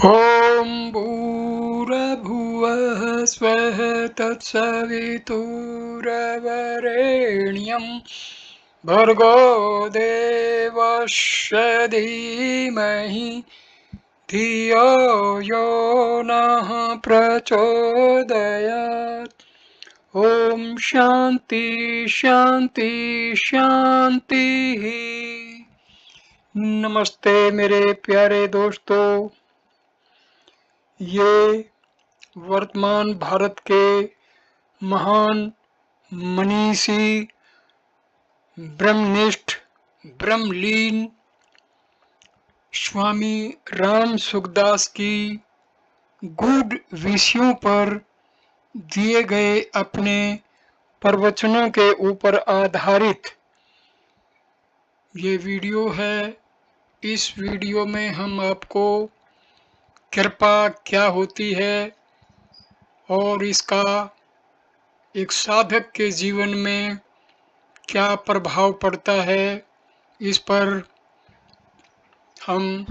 ॐ भूर्भुवः स्वः तत्सवितुर्वरेण्यं भर्गो देवस्य धीमहि धियो यो नः प्रचोदयात्। ॐ शान्ति शान्ति शान्तिः। नमस्ते मेरे प्यारे दोस्तों। ये वर्तमान भारत के महान मनीषी, ब्रह्मनिष्ठ, ब्रह्मलीन स्वामी राम सुखदास की गूढ़ विषयों पर दिए गए अपने प्रवचनों के ऊपर आधारित ये वीडियो है। इस वीडियो में हम आपको कृपा क्या होती है और इसका एक साधक के जीवन में क्या प्रभाव पड़ता है, इस पर हम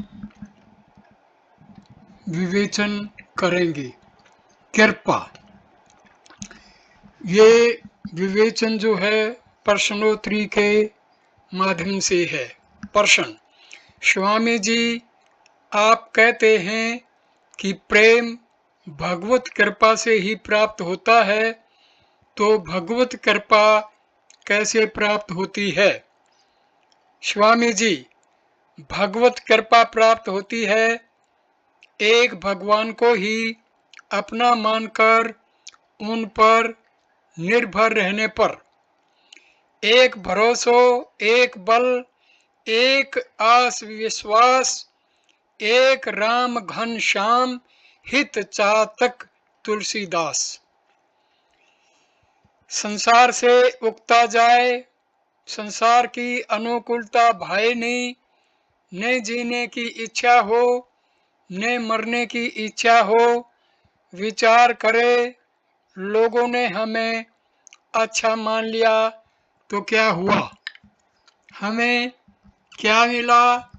विवेचन करेंगे। कृपा, ये विवेचन जो है प्रश्नोत्तरी के माध्यम से है। प्रश्न: स्वामी जी, आप कहते हैं कि प्रेम भगवत कृपा से ही प्राप्त होता है, तो भगवत कृपा कैसे प्राप्त होती है? स्वामी जी, भगवत कृपा प्राप्त होती है एक भगवान को ही अपना मानकर उन पर निर्भर रहने पर। एक भरोसो, एक बल, एक आस विश्वास, एक राम घन श्याम, हित चातक तुलसीदास। संसार से उगता जाए, संसार की अनुकूलता भाए नहीं, न जीने की इच्छा हो, न मरने की इच्छा हो। विचार करे, लोगों ने हमें अच्छा मान लिया तो क्या हुआ? हमें क्या मिला?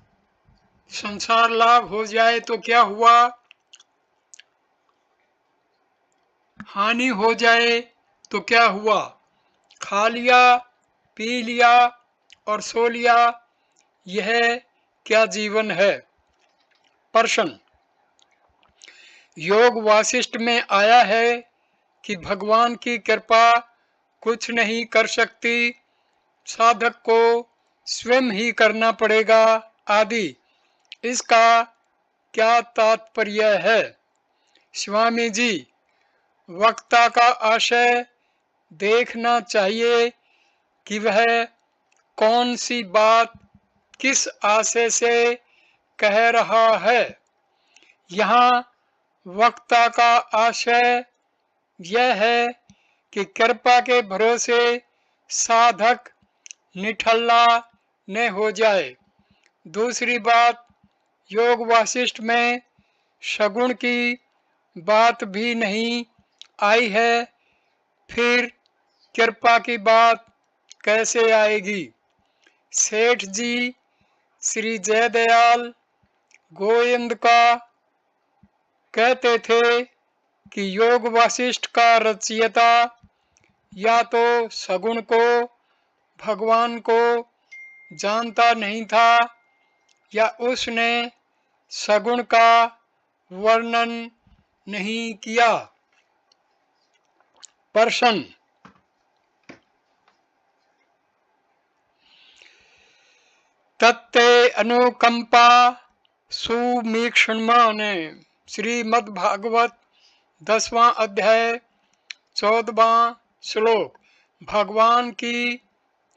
संसार लाभ हो जाए तो क्या हुआ? हानि हो जाए तो क्या हुआ? खा लिया, पी लिया और सो लिया, यह क्या जीवन है? प्रश्न: योग वासिष्ठ में आया है कि भगवान की कृपा कुछ नहीं कर सकती, साधक को स्वयं ही करना पड़ेगा आदि। इसका क्या तात्पर्य है? स्वामी जी, वक्ता का आशय देखना चाहिए कि वह कौन सी बात किस आशय से कह रहा है। यहाँ वक्ता का आशय यह है कि कृपा के भरोसे साधक निठल्ला न हो जाए। दूसरी बात, योग वासिष्ठ में सगुण की बात भी नहीं आई है, फिर कृपा की बात कैसे आएगी? सेठ जी श्री जयदयाल गोविंद का कहते थे कि योग वासिष्ठ का रचयिता या तो सगुण को, भगवान को जानता नहीं था, या उसने सगुण का वर्णन नहीं किया। प्रश्न: तत्ते अनुकंपा सुमीक्षण ने श्रीमद् भागवत 10वां अध्याय 14वां श्लोक। भगवान की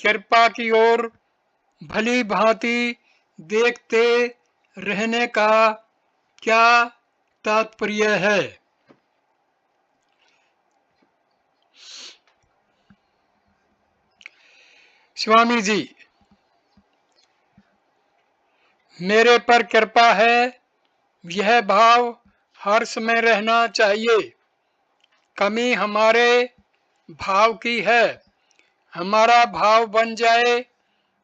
कृपा की ओर भली भांति देखते रहने का क्या तात्पर्य है? स्वामी जी, मेरे पर कृपा है, यह भाव हर समय रहना चाहिए। कमी हमारे भाव की है। हमारा भाव बन जाए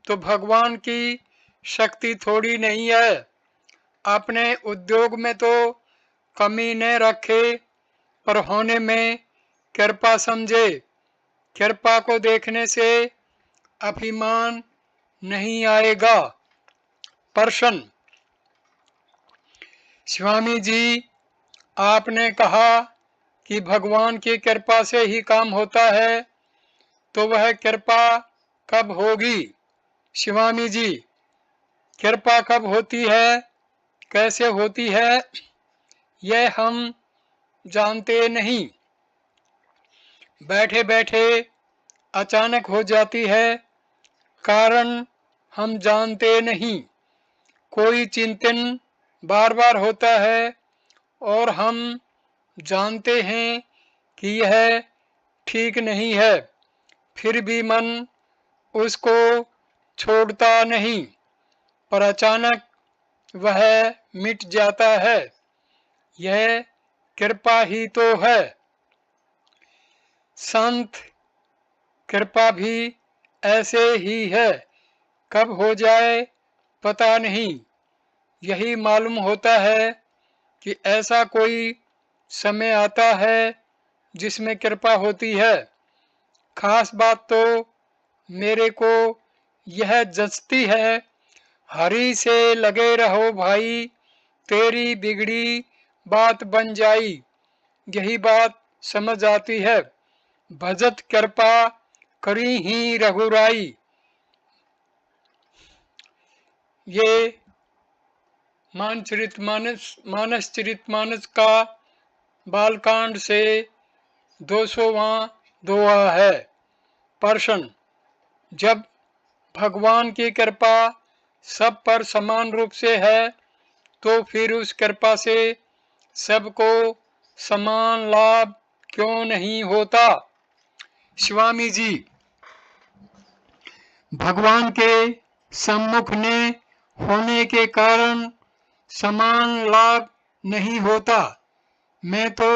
तो भगवान की शक्ति थोड़ी नहीं है। अपने उद्योग में तो कमी न रखे, पर होने में कृपा समझे। कृपा को देखने से अभिमान नहीं आएगा। प्रश्न, स्वामी जी, आपने कहा कि भगवान की कृपा से ही काम होता है, तो वह कृपा कब होगी? स्वामी जी, कृपा कब होती है, कैसे होती है, यह हम जानते नहीं। बैठे बैठे अचानक हो जाती है, कारण हम जानते नहीं। कोई चिंतन बार बार होता है और हम जानते हैं कि यह ठीक नहीं है, फिर भी मन उसको छोड़ता नहीं, पर अचानक वह मिट जाता है। यह कृपा ही तो है। संत कृपा भी ऐसे ही है, कब हो जाए पता नहीं। यही मालूम होता है कि ऐसा कोई समय आता है जिसमें कृपा होती है। खास बात तो मेरे को यह जचती है, हरि से लगे रहो भाई, तेरी बिगड़ी बात बन जाई। यही बात समझ आती है, भजत कृपा करी ही रघुराई। ये मानसचरितमानस का बालकांड से 200वां दोहा है। प्रश्न, जब भगवान की कृपा सब पर समान रूप से है, तो फिर उस कृपा से सबको समान लाभ क्यों नहीं होता? स्वामी जी, भगवान के सम्मुख ने होने के कारण समान लाभ नहीं होता। मैं तो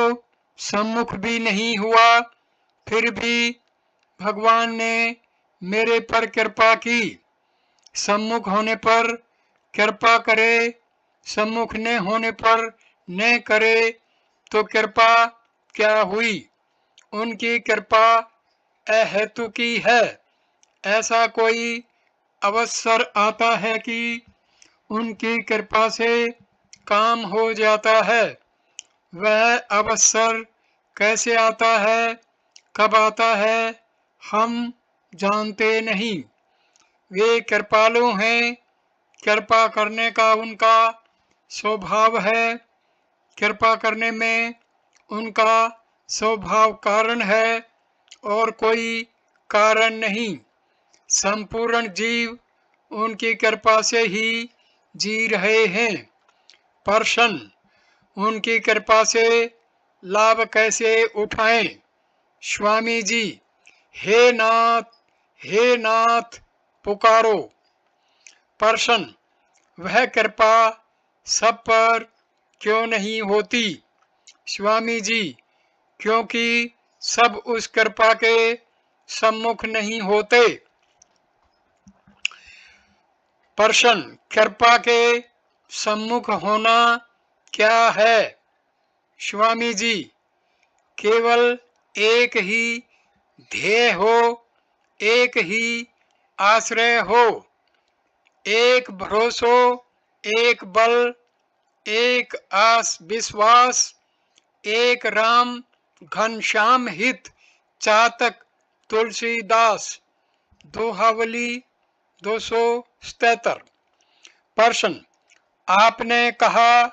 सम्मुख भी नहीं हुआ, फिर भी भगवान ने मेरे पर कृपा की। सम्मुख होने पर कृपा करे, सम्मुख न होने पर न करे, तो कृपा क्या हुई? उनकी कृपा अहेतु की है। ऐसा कोई अवसर आता है कि उनकी कृपा से काम हो जाता है। वह अवसर कैसे आता है, कब आता है, हम जानते नहीं। वे कृपालु हैं, कृपा करने का उनका स्वभाव है। कृपा करने में उनका स्वभाव कारण है और कोई कारण नहीं। संपूर्ण जीव उनकी कृपा से ही जी रहे हैं। प्रश्न, उनकी कृपा से लाभ कैसे उठाएं? स्वामी जी, हे नाथ, हे नाथ पुकारो। प्रश्न, वह कृपा सब पर क्यों नहीं होती? स्वामी जी, क्योंकि सब उस कृपा के सम्मुख नहीं होते। प्रश्न, कृपा के सम्मुख होना क्या है? स्वामी जी, केवल एक ही ध्येय हो, एक ही आश्रय हो, एक भरोसो, एक बल, एक आस विश्वास, एक राम घनश्याम हित चातक तुलसीदास। दोहावली 277। प्रश्न, आपने कहा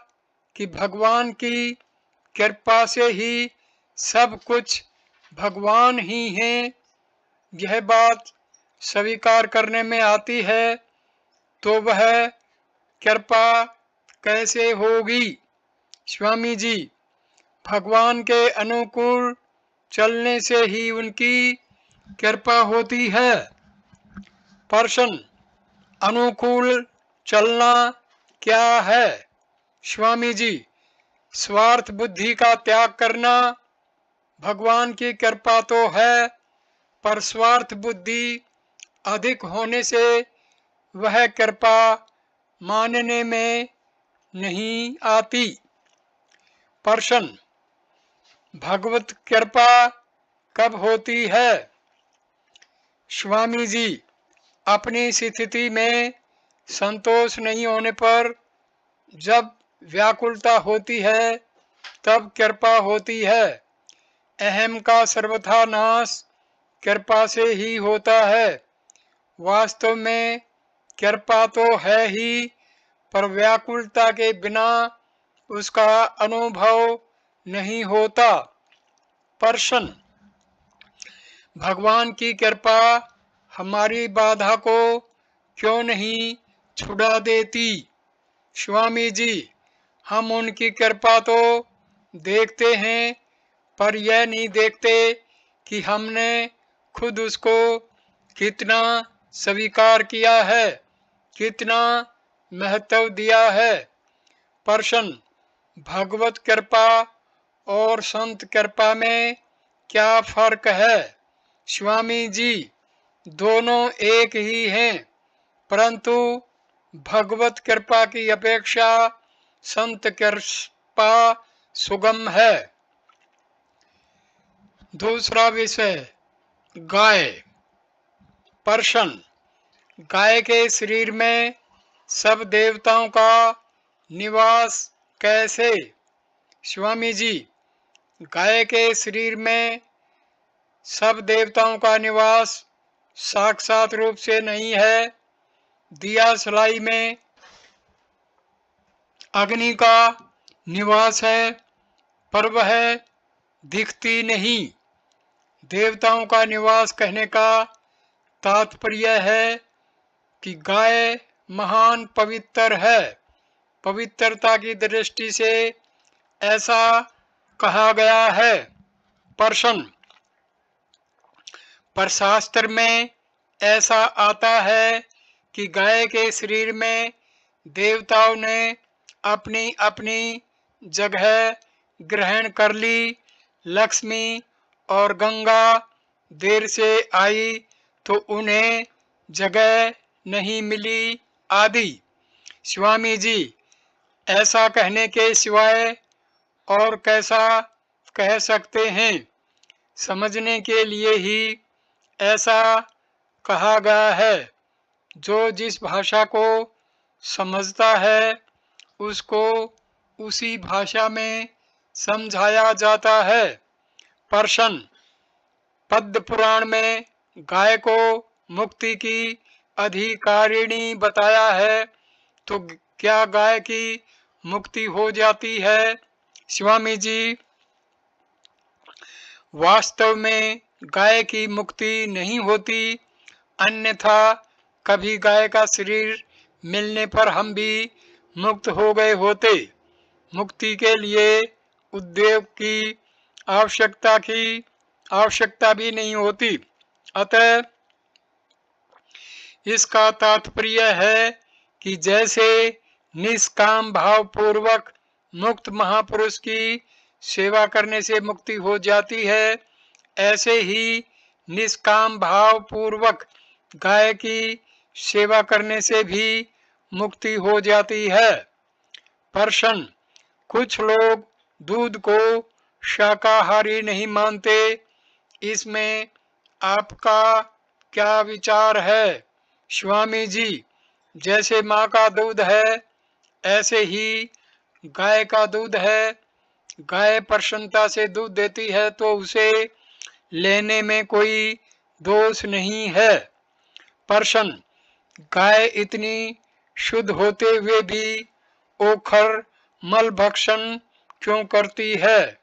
कि भगवान की कृपा से ही सब कुछ भगवान ही हैं। यह बात स्वीकार करने में आती है, तो वह कृपा कैसे होगी? स्वामी जी, भगवान के अनुकूल चलने से ही उनकी कृपा होती है। प्रश्न, अनुकूल चलना क्या है? स्वामी जी, स्वार्थ बुद्धि का त्याग करना। भगवान की कृपा तो है, पर स्वार्थ बुद्धि अधिक होने से वह कृपा मानने में नहीं आती। प्रश्न, भगवत कृपा कब होती है? स्वामी जी, अपनी स्थिति में संतोष नहीं होने पर, जब व्याकुलता होती है तब कृपा होती है। अहम का सर्वथा नाश कृपा से ही होता है। वास्तव में कृपा तो है ही, पर व्याकुलता के बिना उसका अनुभव नहीं होता। प्रश्न, भगवान की कृपा हमारी बाधा को क्यों नहीं छुड़ा देती? स्वामी जी, हम उनकी कृपा तो देखते हैं, पर यह नहीं देखते कि हमने खुद उसको कितना स्वीकार किया है, कितना महत्व दिया है। प्रश्न, भगवत कृपा और संत कृपा में क्या फर्क है? स्वामी जी, दोनों एक ही हैं, परंतु भगवत कृपा की अपेक्षा संत कृपा सुगम है। दूसरा विषय, गाय। प्रश्न, गाय के शरीर में सब देवताओं का निवास कैसे? स्वामी जी, गाय के शरीर में सब देवताओं का निवास साक्षात रूप से नहीं है। दिया सलाई में अग्नि का निवास है, पर वह दिखती नहीं। देवताओं का निवास कहने का तात्पर्य है कि गाय महान पवित्र है। पवित्रता की दृष्टि से ऐसा कहा गया है। प्रश्न, पर शास्त्र में ऐसा आता है कि गाय के शरीर में देवताओं ने अपनी अपनी जगह ग्रहण कर ली। लक्ष्मी और गंगा देर से आई तो उन्हें जगह नहीं मिली आदि। स्वामी जी, ऐसा कहने के सिवाय और कैसा कह सकते हैं? समझने के लिए ही ऐसा कहा गया है। जो जिस भाषा को समझता है उसको उसी भाषा में समझाया जाता है। प्रश्न, पद्म पुराण में गाय को मुक्ति की अधिकारिणी बताया है, तो क्या गाय की मुक्ति हो जाती है? स्वामी जी, वास्तव में गाय की मुक्ति नहीं होती, अन्यथा कभी गाय का शरीर मिलने पर हम भी मुक्त हो गए होते। मुक्ति के लिए उद्योग की आवश्यकता भी नहीं होती। अतः इसका तात्पर्य है कि जैसे निष्काम भाव पूर्वक मुक्त महापुरुष की सेवा करने से मुक्ति हो जाती है, ऐसे ही निष्काम भाव पूर्वक गाय की सेवा करने से भी मुक्ति हो जाती है। प्रश्न, कुछ लोग दूध को शाकाहारी नहीं मानते, इसमें आपका क्या विचार है? स्वामी जी, जैसे माँ का दूध है ऐसे ही गाय का दूध है। गाय प्रसन्नता से दूध देती है तो उसे लेने में कोई दोष नहीं है। प्रश्न, गाय इतनी शुद्ध होते हुए भी ओखर मल भक्षण क्यों करती है?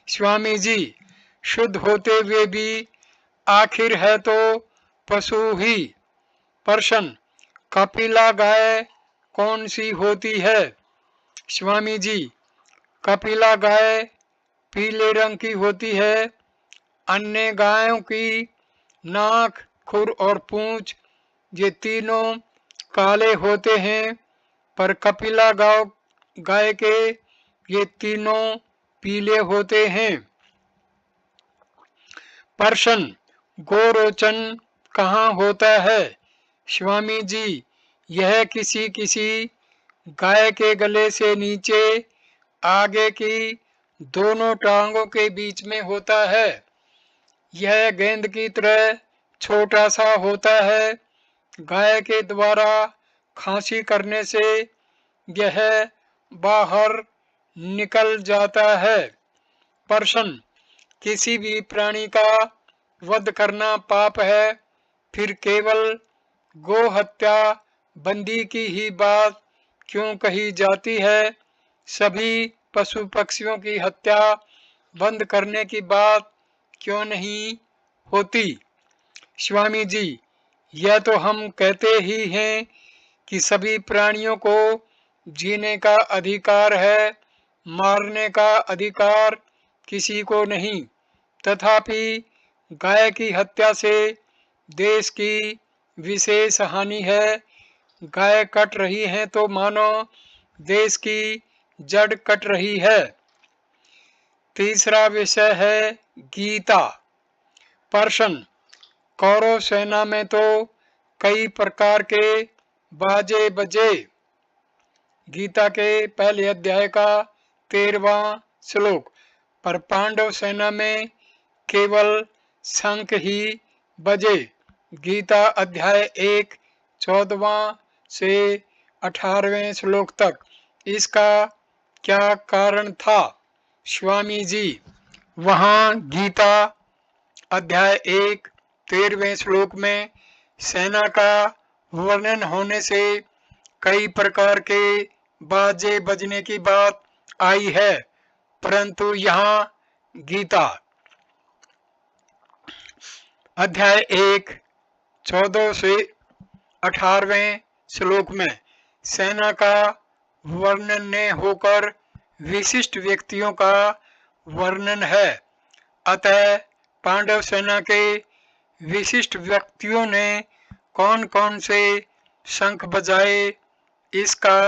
स्वामी जी, शुद्ध होते हुए भी आखिर है तो पशु ही। प्रश्न, कपिला गाय कौन सी होती है? स्वामी जी, कपिला गाय पीले रंग की होती है। अन्य गायों की नाक, खुर और पूंछ ये तीनों काले होते हैं, पर कपिला गाय के ये तीनों पीले होते हैं। प्रश्न, गोरोचन कहाँ होता है? स्वामी जी, यह किसी गाय के गले से नीचे आगे की दोनों टांगों के बीच में होता है। यह गेंद की तरह छोटा सा होता है। गाय के द्वारा खांसी करने से यह बाहर निकल जाता है। प्रश्न, किसी भी प्राणी का वध करना पाप है, फिर केवल गो हत्या बंदी की ही बात क्यों कही जाती है? सभी पशु पक्षियों की हत्या बंद करने की बात क्यों नहीं होती? स्वामी जी, यह तो हम कहते ही हैं कि सभी प्राणियों को जीने का अधिकार है, मारने का अधिकार किसी को नहीं। तथापि गाय की हत्या से देश की विशेष हानि है। गाय कट रही है तो मानो देश की जड़ कट रही है। तीसरा विषय है गीता। प्रश्न, कौरव सेना में तो कई प्रकार के बाजे बजे। गीता के पहले अध्याय का 13वां श्लोक। पर पांडव सेना में केवल शंख ही बजे। गीता अध्याय 1 14वां से 18वें श्लोक तक। इसका क्या कारण था? स्वामी जी, वहाँ गीता अध्याय 1 13वें श्लोक में सेना का वर्णन होने से कई प्रकार के बाजे बजने की बात आई है, परंतु यहाँ गीता अध्याय 1 14 से 18वें श्लोक में सेना का वर्णन न होकर विशिष्ट व्यक्तियों का वर्णन है। अतः पांडव सेना के विशिष्ट व्यक्तियों ने कौन कौन से शंख बजाए, इसका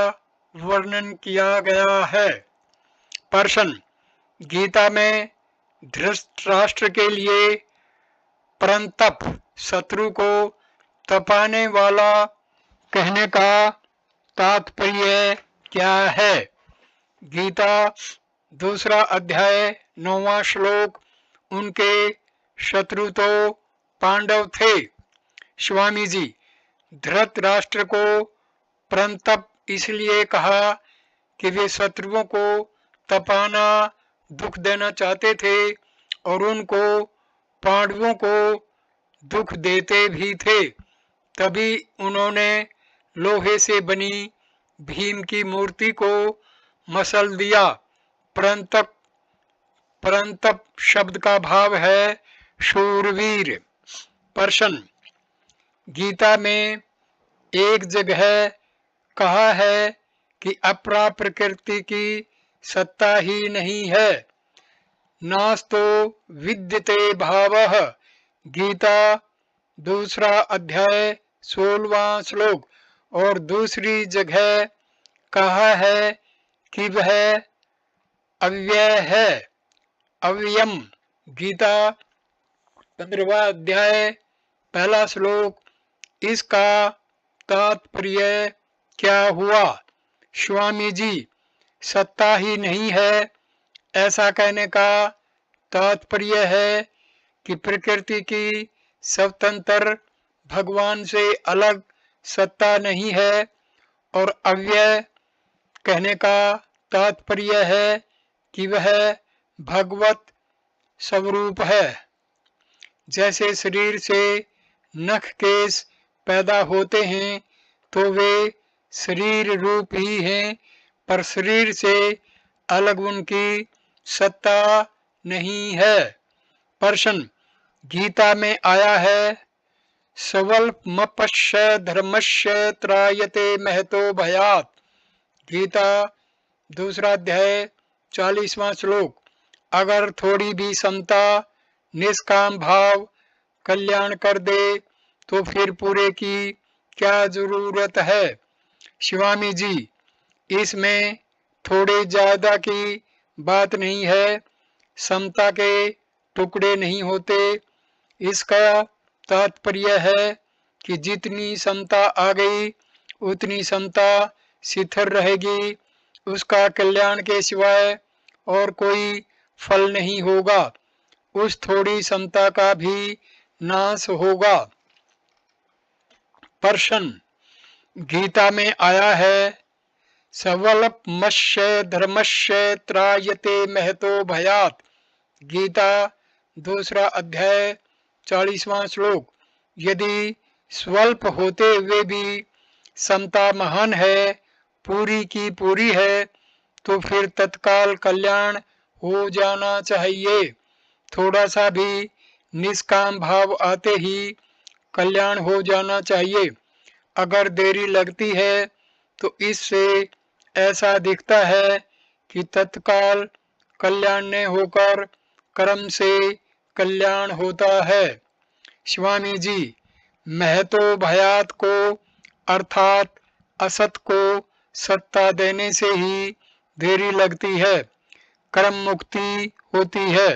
वर्णन किया गया है। प्रश्न, गीता में धृतराष्ट्र के लिए परंतप शत्रु को तपाने वाला कहने का तात्पर्य क्या है? गीता दूसरा अध्याय 9वां श्लोक। उनके शत्रु तो पांडव थे। स्वामी जी, धृतराष्ट्र को परंतप इसलिए कहा कि वे शत्रुओं को तपाना, दुख देना चाहते थे और उनको पांडवों को दुख देते भी थे। तभी उन्होंने लोहे से बनी भीम की मूर्ति को मसल दिया। परंतप परंतप शब्द का भाव है शूरवीर। प्रश्न, गीता में एक जगह कहा है कि अपरा प्रकृति की सत्ता ही नहीं है। नास्तो विद्यते भावः। गीता दूसरा अध्याय 16वां श्लोक। और दूसरी जगह कहा है कि वह अव्यय है, अव्ययम। गीता 15वां अध्याय पहला श्लोक। इसका तात्पर्य क्या हुआ? स्वामी जी, सत्ता ही नहीं है, ऐसा कहने का तात्पर्य है कि प्रकृति की स्वतंत्र भगवान से अलग सत्ता नहीं है। और अव्यय कहने का तात्पर्य है कि वह भगवत स्वरूप है। जैसे शरीर से नख केश पैदा होते हैं तो वे शरीर रूप ही हैं, पर शरीर से अलग उनकी सत्ता नहीं है। प्रश्न, गीता में आया है स्वल्पमप्यस्य धर्मस्य त्रायते महतो भयात्। गीता दूसरा अध्याय 40वां श्लोक। अगर थोड़ी भी समता, निष्काम भाव कल्याण कर दे तो फिर पूरे की क्या जरूरत है? स्वामी जी, इसमें थोड़े ज्यादा की बात नहीं है। समता के टुकड़े नहीं होते। इसका तात्पर्य है कि जितनी समता आ गई उतनी समता शिथिल रहेगी उसका कल्याण के सिवाय और कोई फल नहीं होगा। उस थोड़ी समता का भी नाश होगा। प्रश्न गीता में आया है स्वल्पमस्य धर्मस्य त्रायते महतो भयात्। गीता 2 अध्याय 40वां श्लोक। यदि स्वल्प होते हुए भी समता महान है, पूरी की पूरी है, तो फिर तत्काल कल्याण हो जाना चाहिए। थोड़ा सा भी निष्काम भाव आते ही कल्याण हो जाना चाहिए। अगर देरी लगती है तो इससे ऐसा दिखता है कि तत्काल कल्याण न होकर कर्म से कल्याण होता है। स्वामी जी, महतो भयात को अर्थात असत को सत्ता देने से ही देरी लगती है, कर्म मुक्ति होती है।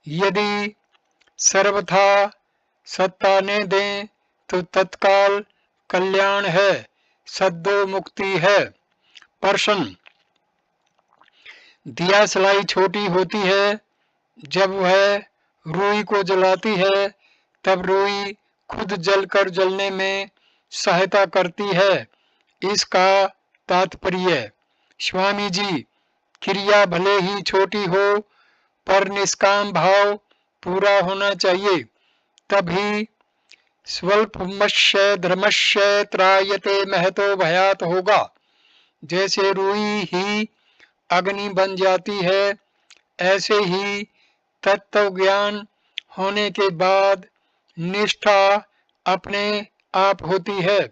यदि सर्वथा सत्ता ने दें तो तत्काल कल्याण है, सद्दो मुक्ति है। प्रश्न दिया सलाई छोटी होती है, जब वह रुई को जलाती है तब रुई खुद जलकर जलने में सहायता करती है, इसका तात्पर्य। स्वामी जी, क्रिया भले ही छोटी हो पर निष्काम भाव पूरा होना चाहिए, तभी स्वल्पमस्य धर्मस्य त्रायते महतो भयात् होगा। जैसे रुई ही अग्नि बन जाती है, ऐसे ही तत्व ज्ञान होने के बाद निष्ठा अपने आप होती है,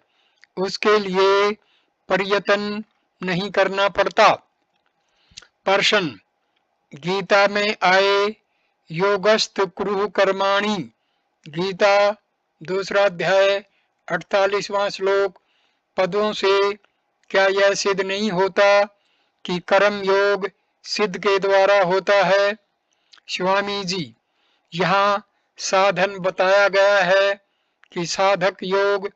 उसके लिए प्रयत्न नहीं करना पड़ता। प्रश्न गीता में आए योगस्थ कुरु कर्माणि। गीता 2 अध्याय 48वां श्लोक पदों से क्या यह सिद्ध नहीं होता कि कर्म योग सिद्ध के द्वारा होता है? स्वामी जी, यहाँ साधन बताया गया है कि साधक योग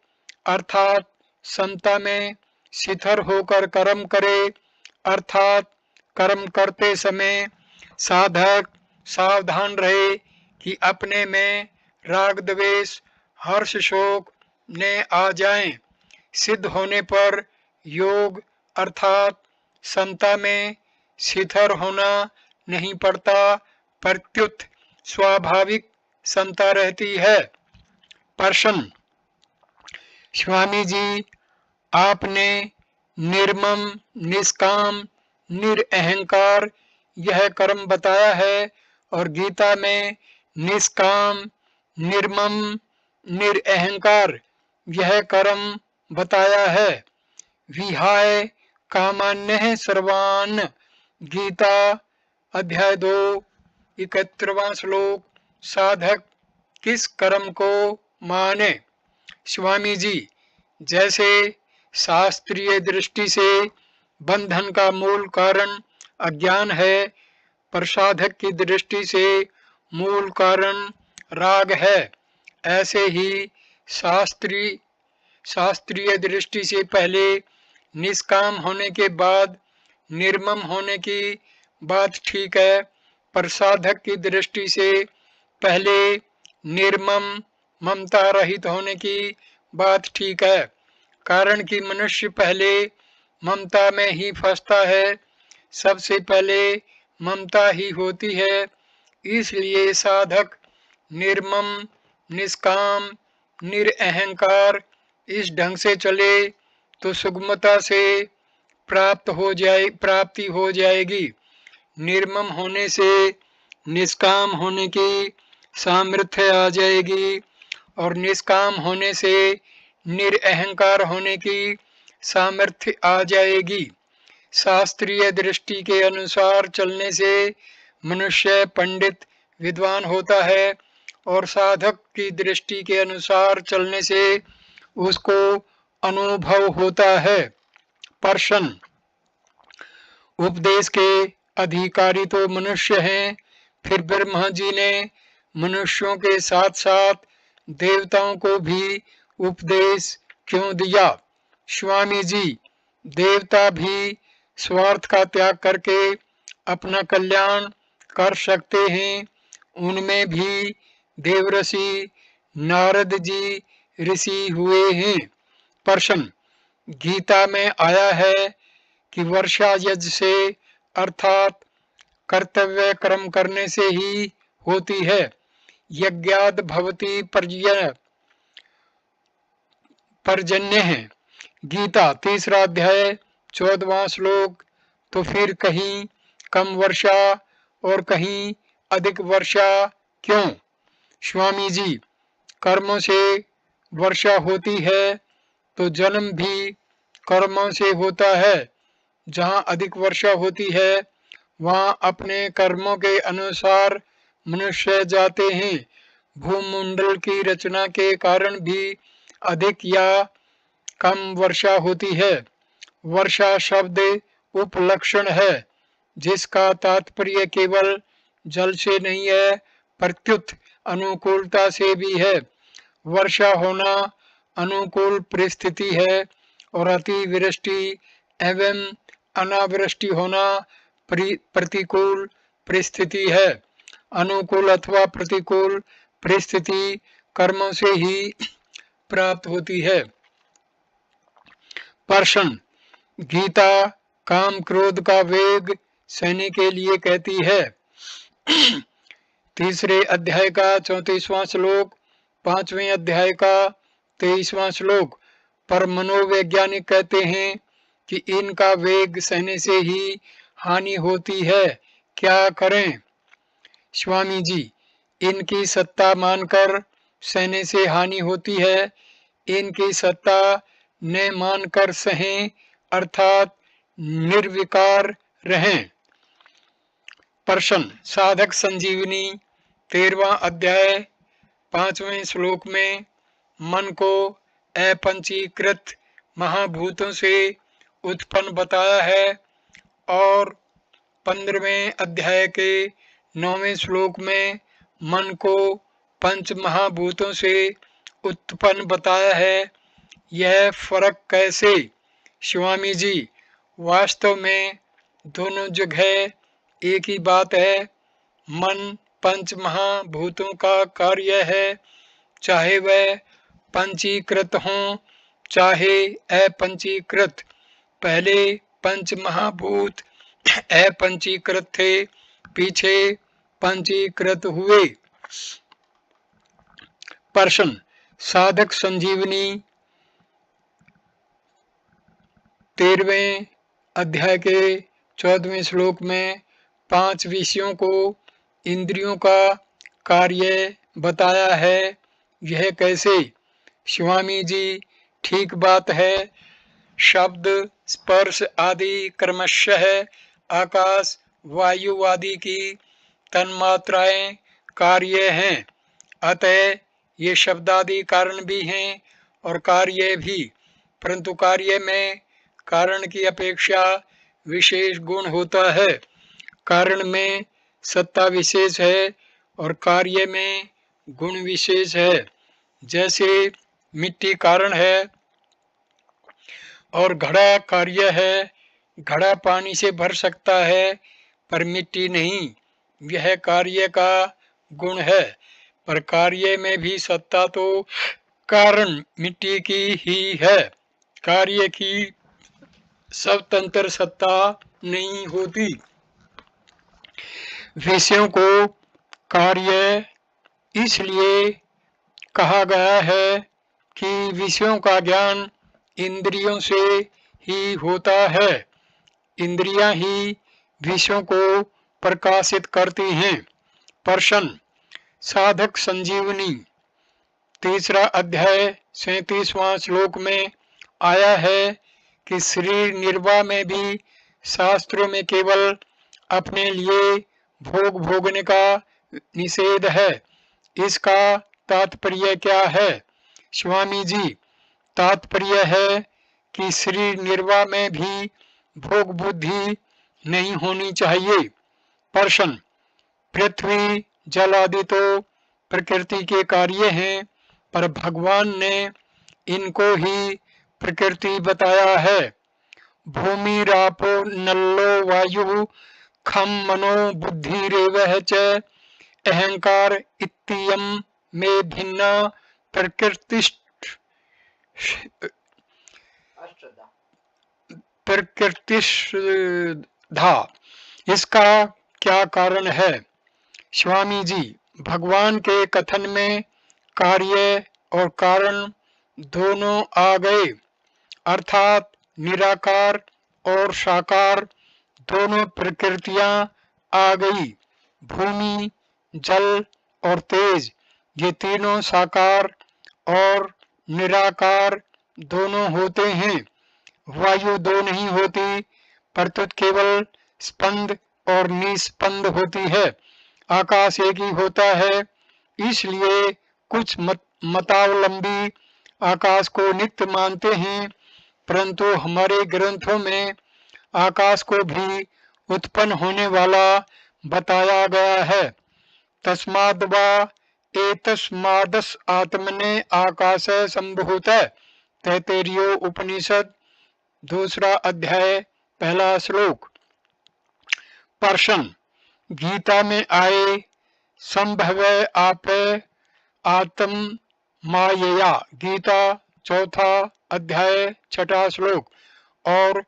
अर्थात समता में शिथिर होकर कर्म करे, अर्थात कर्म करते समय साधक सावधान रहे कि अपने में राग द्वेष हर्ष शोक न आ जाएं। सिद्ध होने पर योग अर्थात समता में शिथिर होना नहीं पड़ता, प्रत्युत स्वाभाविक समता रहती है। प्रश्न स्वामी जी, आपने निर्मम निष्काम निरअहंकार यह कर्म बताया है और गीता में निष्काम निर्मम निरअहंकार यह कर्म बताया है। विहाय कामान्य सर्वान्। गीता अध्याय 2 71वां श्लोक। साधक किस कर्म को माने? स्वामी जी, जैसे शास्त्रीय दृष्टि से बंधन का मूल कारण अज्ञान है, पर साधक की दृष्टि से मूल कारण राग है, ऐसे ही शास्त्रीय दृष्टि से पहले निष्काम होने के बाद निर्मम होने की बात ठीक है, पर साधक की दृष्टि से पहले निर्मम ममता रहित होने की बात ठीक है, कारण कि मनुष्य पहले ममता में ही फंसता है, सबसे पहले ममता ही होती है। इसलिए साधक निर्मम निष्काम निरअहंकार इस ढंग से चले तो सुगमता से प्राप्ति हो जाएगी। निर्मम होने से निष्काम होने की सामर्थ्य आ जाएगी और निष्काम होने से निरअहंकार होने की सामर्थ्य आ जाएगी। शास्त्रीय दृष्टि के अनुसार चलने से मनुष्य पंडित विद्वान होता है और साधक की दृष्टि के अनुसार चलने से उसको अनुभव होता है। प्रश्न उपदेश के अधिकारी तो मनुष्य हैं, फिर ब्रह्मा जी ने मनुष्यों के साथ साथ देवताओं को भी उपदेश क्यों दिया? स्वामी जी, देवता भी स्वार्थ का त्याग करके अपना कल्याण कर सकते हैं, उनमें भी देवऋषि नारद जी ऋषि हुए हैं। प्रश्न, गीता में आया है कि वर्षा यज्ञ से अर्थात कर्तव्य कर्म करने से ही होती है। यज्ञाद भवति पर्जन्य है। गीता 3 अध्याय 14वां श्लोक। तो फिर कहीं कम वर्षा और कहीं अधिक वर्षा क्यों? स्वामी जी, कर्मों से वर्षा होती है तो जन्म भी कर्मों से होता है। जहाँ अधिक वर्षा होती है वहाँ अपने कर्मों के अनुसार मनुष्य जाते हैं। भूमंडल की रचना के कारण भी अधिक या कम वर्षा होती है। वर्षा शब्द उपलक्षण है जिसका तात्पर्य केवल जल से नहीं है प्रत्युत अनुकूलता से भी है। वर्षा होना अनुकूल परिस्थिति है और अतिवृष्टि एवं अनावृष्टि होना प्रतिकूल परिस्थिति है। अनुकूल अथवा प्रतिकूल परिस्थिति कर्मों से ही प्राप्त होती है। प्रश्न, गीता काम क्रोध का वेग सहने के लिए कहती है। 3 अध्याय का 34वां श्लोक, 5वें अध्याय का 23वां श्लोक। पर मनोवैज्ञानिक कहते हैं कि इनका वेग सहने से ही हानि होती है, क्या करें? स्वामी जी, इनकी सत्ता मानकर सहने से हानि होती है। इनकी सत्ता न मानकर सहें अर्थात निर्विकार रहें। प्रश्न, साधक संजीवनी 13वां अध्याय 5वें श्लोक में मन को अपंचीकृत महाभूतों से उत्पन्न बताया है और 15वें अध्याय के 9वें श्लोक में मन को पंच महाभूतों से उत्पन्न बताया है। यह फर्क कैसे? स्वामी जी, वास्तव में दोनों जगह एक ही बात है। मन पंच महाभूतों का कार्य है, चाहे वह पंचीकृत हों चाहे अपंचीकृत। पहले पंच महाभूत अपंचीकृत थे, पीछे पंचीकृत हुए। प्रश्न, साधक संजीवनी 13वें अध्याय के 14वें श्लोक में 5 विषयों को इंद्रियों का कार्य बताया है, यह कैसे? स्वामी जी, ठीक बात है। शब्द स्पर्श आदि क्रमशः आकाश वायु आदि की तन्मात्राएं कार्य हैं, अतः ये शब्दादि कारण भी हैं और कार्य भी। परंतु कार्य में कारण की अपेक्षा विशेष गुण होता है। कारण में सत्ता विशेष है और कार्य में गुण विशेष है। जैसे मिट्टी कारण है और घड़ा कार्य है। घड़ा पानी से भर सकता है पर मिट्टी नहीं, यह कार्य का गुण है। पर कार्य में भी सत्ता तो कारण मिट्टी की ही है, कार्य की स्वतंत्र सत्ता नहीं होती। विषयों को कार्य इसलिए कहा गया है कि विषयों का ज्ञान इंद्रियों से ही होता है। इंद्रियां ही विषयों को प्रकाशित करती हैं। प्रश्न, साधक संजीवनी 3 अध्याय 37वां श्लोक में आया है कि शरीर निर्वाह में भी शास्त्रों में केवल अपने लिए भोग भोगने का निषेध है। इसका तात्पर्य क्या है? स्वामी जी, तात्पर्य है कि शरीर निर्वाह में भी भोग बुद्धि नहीं होनी चाहिए। प्रश्न, पृथ्वी जल आदि तो प्रकृति के कार्य हैं, पर भगवान ने इनको ही प्रकृति बताया है। भूमिरापो नलो वायु खम मनो बुद्धिरेवः च अहंकार इत्ययं मे भिन्ना प्रकृतिष्धा। इसका क्या कारण है? स्वामी जी, भगवान के कथन में कार्य और कारण दोनों आ गए, अर्थात निराकार और साकार दोनों प्रकृतियां आ गई। भूमि, जल और तेज ये तीनों साकार और निराकार दोनों होते हैं। वायु दो नहीं होती, प्रत्युत केवल स्पंद और निस्पंद होती है। आकाश एक ही होता है। इसलिए कुछ मतावलंबी आकाश को नित्य मानते हैं, परंतु हमारे ग्रंथों में आकाश को भी उत्पन्न होने वाला बताया गया है। तस्माद् वा एतस्मादस् आत्मने आकाश संभूत। तैत्तरीय उपनिषद 2 अध्याय 1 श्लोक। प्रश्न, गीता में आए संभव आप आत्म मायया, गीता 4 अध्याय 6 श्लोक, और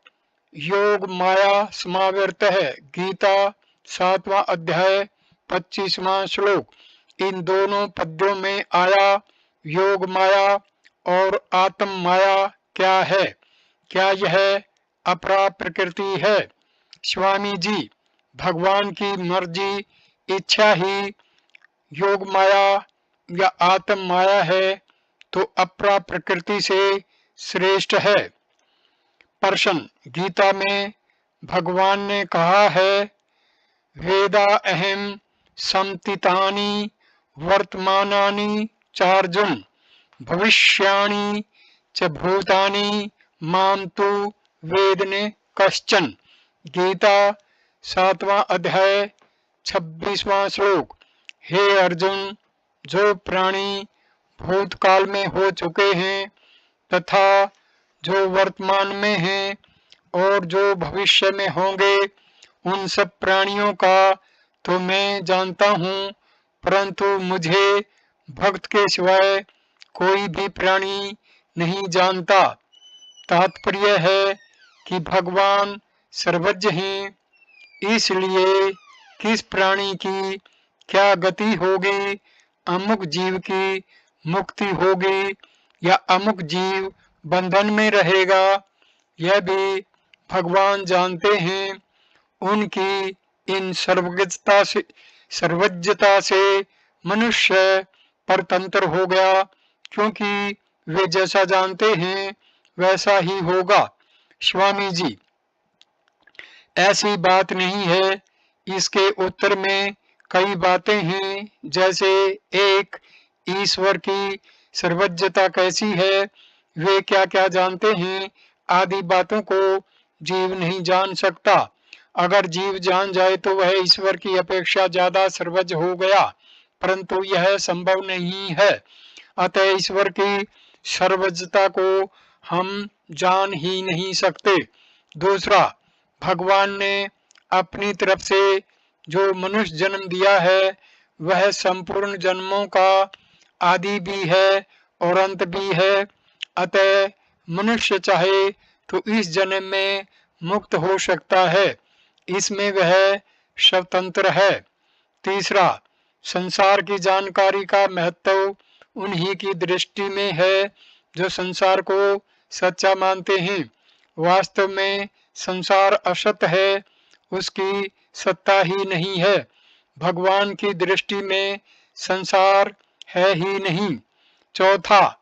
योग माया समावर्त है, गीता 7वां अध्याय 25वां श्लोक। इन दोनों पद्यों में आया योग माया और आत्म माया क्या है? क्या यह अपरा प्रकृति है? स्वामी जी, भगवान की मर्जी इच्छा ही योग माया या आत्म माया है, तो अपरा प्रकृति से श्रेष्ठ है। प्रश्न, गीता में भगवान ने कहा है वेदा अहम समतितानि वर्तमानानि चार्जुन भविष्याणि च भूतानि माम तु वेदने कश्चन। गीता 7वां अध्याय 26वां श्लोक। हे अर्जुन, जो प्राणी भूतकाल में हो चुके हैं तथा जो वर्तमान में हैं और जो भविष्य में होंगे, उन सब प्राणियों का तो मैं जानता हूँ, परंतु मुझे भक्त के सिवाय कोई भी प्राणी नहीं जानता। तात्पर्य है कि भगवान सर्वज्ञ हैं, इसलिए किस प्राणी की क्या गति होगी, अमुक जीव की मुक्ति होगी या अमुक जीव बंधन में रहेगा, यह भी भगवान जानते हैं। उनकी इन सर्वज्ञता से मनुष्य परतंत्र हो गया, क्योंकि वे जैसा जानते हैं वैसा ही होगा। स्वामी जी, ऐसी बात नहीं है। इसके उत्तर में कई बातें हैं, जैसे एक, ईश्वर की सर्वज्ञता कैसी है, वे क्या क्या जानते हैं, आदि बातों को जीव नहीं जान सकता। अगर जीव जान जाए तो वह ईश्वर की अपेक्षा ज्यादा सर्वज्ञ हो गया, परंतु यह संभव नहीं है। अतः ईश्वर की सर्वज्ञता को हम जान ही नहीं सकते। दूसरा, भगवान ने अपनी तरफ से जो मनुष्य जन्म दिया है वह संपूर्ण जन्मों का आदि भी है और अंत भी है। अतः मनुष्य चाहे तो इस जन्म में मुक्त हो सकता है, इसमें वह स्वतंत्र है। तीसरा, संसार की जानकारी का महत्व उन्हीं की दृष्टि में है जो संसार को सच्चा मानते हैं। वास्तव में संसार असत है, उसकी सत्ता ही नहीं है। भगवान की दृष्टि में संसार है ही नहीं। चौथा,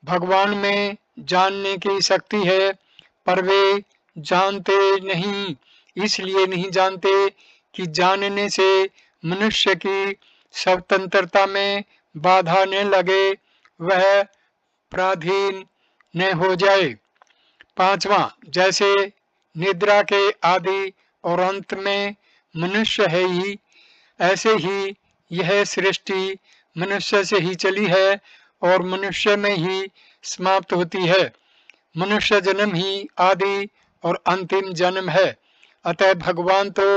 भगवान में जानने की शक्ति है, पर वे जानते नहीं। इसलिए नहीं जानते कि जानने से मनुष्य की स्वतंत्रता में बाधा न लगे, वह पराधीन न हो जाए। पांचवा, जैसे निद्रा के आदि और अंत में मनुष्य है ही, ऐसे ही यह सृष्टि मनुष्य से ही चली है और मनुष्य में ही समाप्त होती है। मनुष्य जन्म ही आदि और अंतिम जन्म है। अतः भगवान तो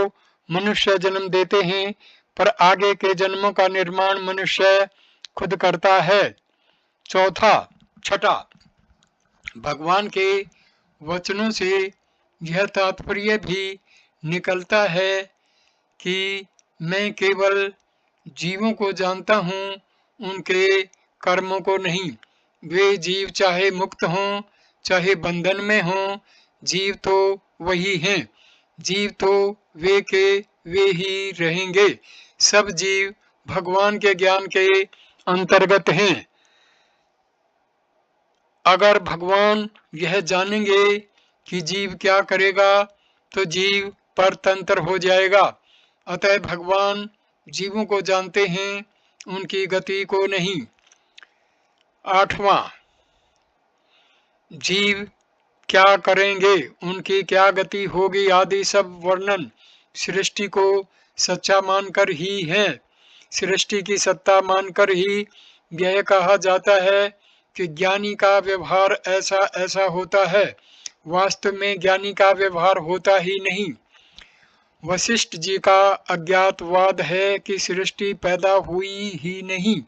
मनुष्य जन्म देते हैं, पर आगे के जन्मों का निर्माण मनुष्य खुद करता है। छठा, भगवान के वचनों से यह तात्पर्य भी निकलता है कि मैं केवल जीवों को जानता हूँ, उनके कर्मों को नहीं। वे जीव चाहे मुक्त हों चाहे बंधन में हों, जीव तो वही हैं। जीव तो वे के वे ही रहेंगे। सब जीव भगवान के ज्ञान के अंतर्गत हैं। अगर भगवान यह जानेंगे कि जीव क्या करेगा तो जीव परतंत्र हो जाएगा। अतः भगवान जीवों को जानते हैं, उनकी गति को नहीं। 8वां, जीव क्या करेंगे, उनकी क्या गति होगी आदि सब वर्णन सृष्टि को सच्चा मानकर ही है। सृष्टि की सत्ता मानकर ही यह कहा जाता है कि ज्ञानी का व्यवहार ऐसा ऐसा होता है। वास्तव में ज्ञानी का व्यवहार होता ही नहीं। वशिष्ठ जी का अज्ञातवाद है कि सृष्टि पैदा हुई ही नहीं।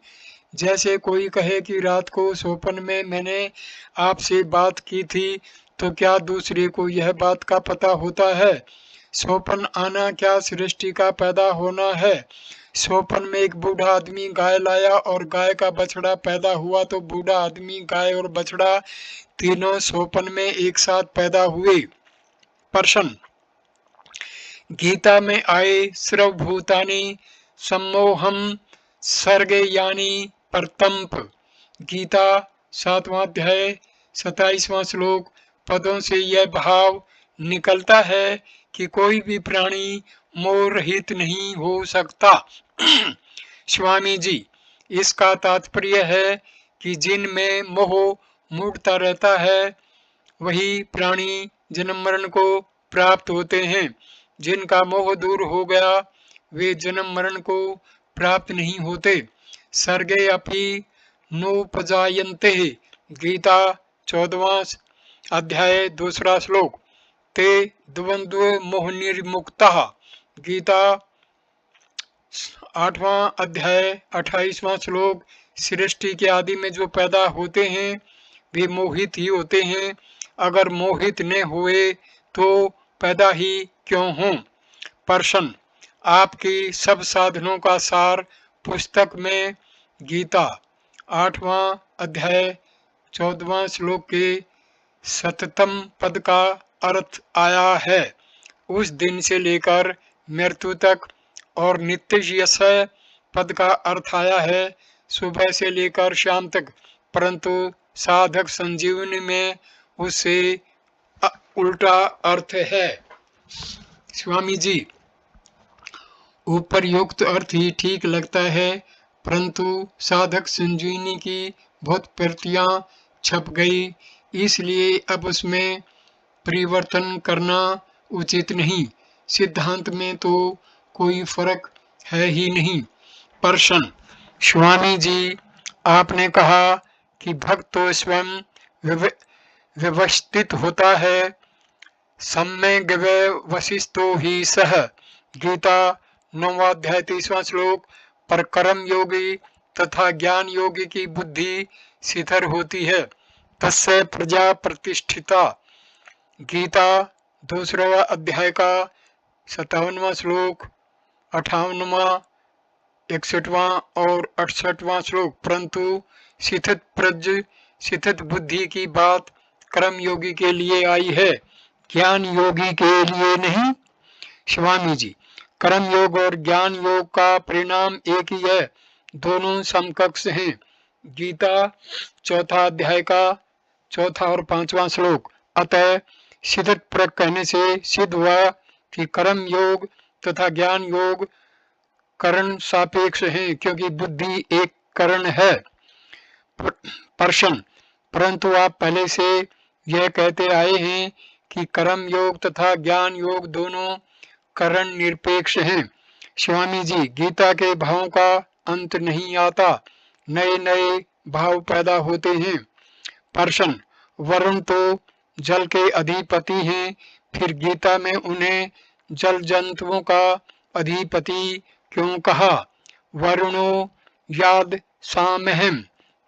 जैसे कोई कहे कि रात को स्वप्न में मैंने आपसे बात की थी, तो क्या दूसरे को यह बात का पता होता है? स्वप्न आना क्या सृष्टि का पैदा होना है? स्वप्न में एक बूढ़ा आदमी गाय लाया और गाय का बछड़ा पैदा हुआ, तो बूढ़ा आदमी, गाय और बछड़ा तीनों स्वप्न में एक साथ पैदा हुए। प्रश्न, गीता में आए सर्वभूतानि सम्मोहम सर्गयानि परतंप, गीता 7वां अध्याय 27वां श्लोक पदों से यह भाव निकलता है कि कोई भी प्राणी मोह रहित नहीं हो सकता। स्वामी जी, इसका तात्पर्य है कि जिनमें मोह मूढ़ता रहता है वही प्राणी जन्म मरण को प्राप्त होते हैं। जिनका मोह दूर हो गया वे जन्म मरण को प्राप्त नहीं होते। सर्गे अपि नोपजायन्ते, गीता 14वां अध्याय 2 श्लोक। ते द्वंद्व मोह निर्मुक्तः, गीता 8वां अध्याय 28वां श्लोक। सृष्टि के आदि में जो पैदा होते हैं वे मोहित ही होते हैं। अगर मोहित न हुए तो पैदा ही क्यों हों? प्रश्न, आपकी सब साधनों का सार पुस्तक में गीता 8वां अध्याय 14वां श्लोक के 7वें पद का अर्थ आया है। उस दिन से लेकर मृत्यु तक, और नित्य यश पद का अर्थ आया है सुबह से लेकर शाम तक, परंतु साधक संजीवनी में उससे उल्टा अर्थ है। स्वामी जी, उपरयुक्त अर्थ ही ठीक लगता है, परंतु साधक संजीवनी की बहुत प्रतियां छप गई, इसलिए अब उसमें परिवर्तन करना उचित नहीं। सिद्धांत में तो कोई फर्क है ही नहीं। प्रश्न, स्वामी जी, आपने कहा कि भक्त तो स्वयं व्यवस्थित होता है, सम्यक व्यवसितो ही सह, गीता 9वां अध्याय 30वां श्लोक। पर कर्म योगी तथा ज्ञान योगी की बुद्धि शिथिल होती है, तस्य प्रजा प्रतिष्ठिता, गीता 2वां अध्याय का 57वां श्लोक, 58वां, 61वां और 68वां श्लोक। परंतु शिथित बुद्धि की बात कर्म योगी के लिए आई है, ज्ञान योगी के लिए नहीं। स्वामी जी, कर्म योग और ज्ञान योग का परिणाम एक ही है, दोनों समकक्ष हैं। गीता 4वां अध्याय का 4वां और 5वां श्लोक। अतः शिथित प्रक कहने से सिद्ध हुआ कि कर्म योग तथा ज्ञान योग करण सापेक्ष हैं, क्योंकि बुद्धि एक करण है। प्रश्न, परंतु आप पहले से यह कहते आए हैं कि कर्म योग तथा ज्ञान योग दोनों करण निरपेक्ष हैं। स्वामी जी, गीता के भावों का अंत नहीं आता, नए नए भाव पैदा होते हैं। प्रश्न, वरुण तो जल के अधिपति हैं, फिर गीता में उन्हें जल जंतुओं का अधिपति क्यों कहा? वरुणो याद सामहम,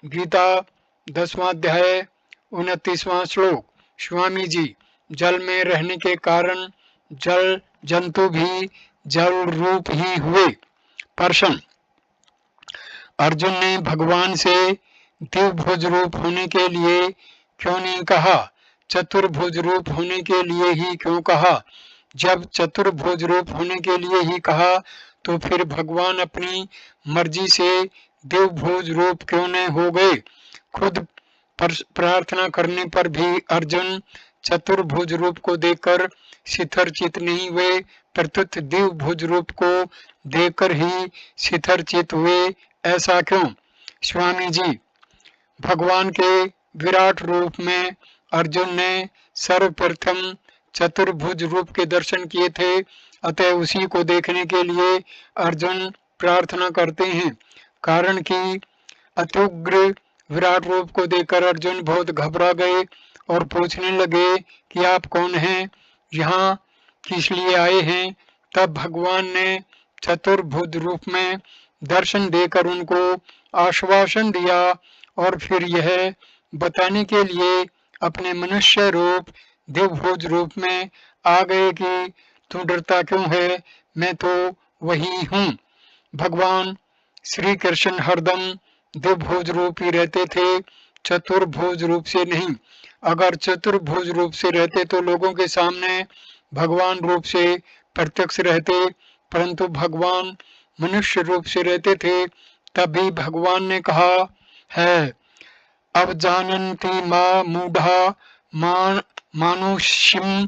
गीता 10वां अध्याय 29वां श्लोक। स्वामी जी, जल में रहने के कारण जल जंतु भी जल रूप ही हुए। प्रश्न, अर्जुन ने भगवान से द्विभुज रूप होने के लिए क्यों नहीं कहा? चतुर्भुज रूप होने के लिए ही क्यों कहा? जब चतुर्भुज रूप होने के लिए ही कहा तो फिर भगवान अपनी मर्जी से द्विभुज रूप क्यों नहीं हो गए? खुद प्रार्थना करने पर भी अर्जुन चतुर्भुज रूप को देखकर शिथिरचित नहीं हुए, प्रत्युत द्विभुज रूप को देखकर ही शिथिरचित हुए, ऐसा क्यों? स्वामी जी, भगवान के विराट रूप में अर्जुन ने सर्वप्रथम चतुर्भुज रूप के दर्शन किए थे, अतः उसी को देखने के लिए अर्जुन प्रार्थना करते हैं। कारण कि अत्युग्र विराट रूप को देखकर अर्जुन बहुत घबरा गए और पूछने लगे कि आप कौन हैं, यहाँ किस लिए आए हैं? तब भगवान ने चतुर्भुज रूप में दर्शन देकर उनको आश्वासन दिया और फिर यह बताने के लिए अपने मनुष्य रूप द्विभुज रूप में आ गए कि तू डरता क्यों है, मैं तो वही हूँ। भगवान श्री कृष्ण हरदम द्विभुज रूप ही रहते थे, चतुर्भुज रूप से नहीं। अगर चतुर्भुज रूप से रहते तो लोगों के सामने भगवान रूप से प्रत्यक्ष रहते, परंतु भगवान मनुष्य रूप से रहते थे। तभी भगवान ने कहा है, अब जानन्ति मा मूढ़ा मानुष्यम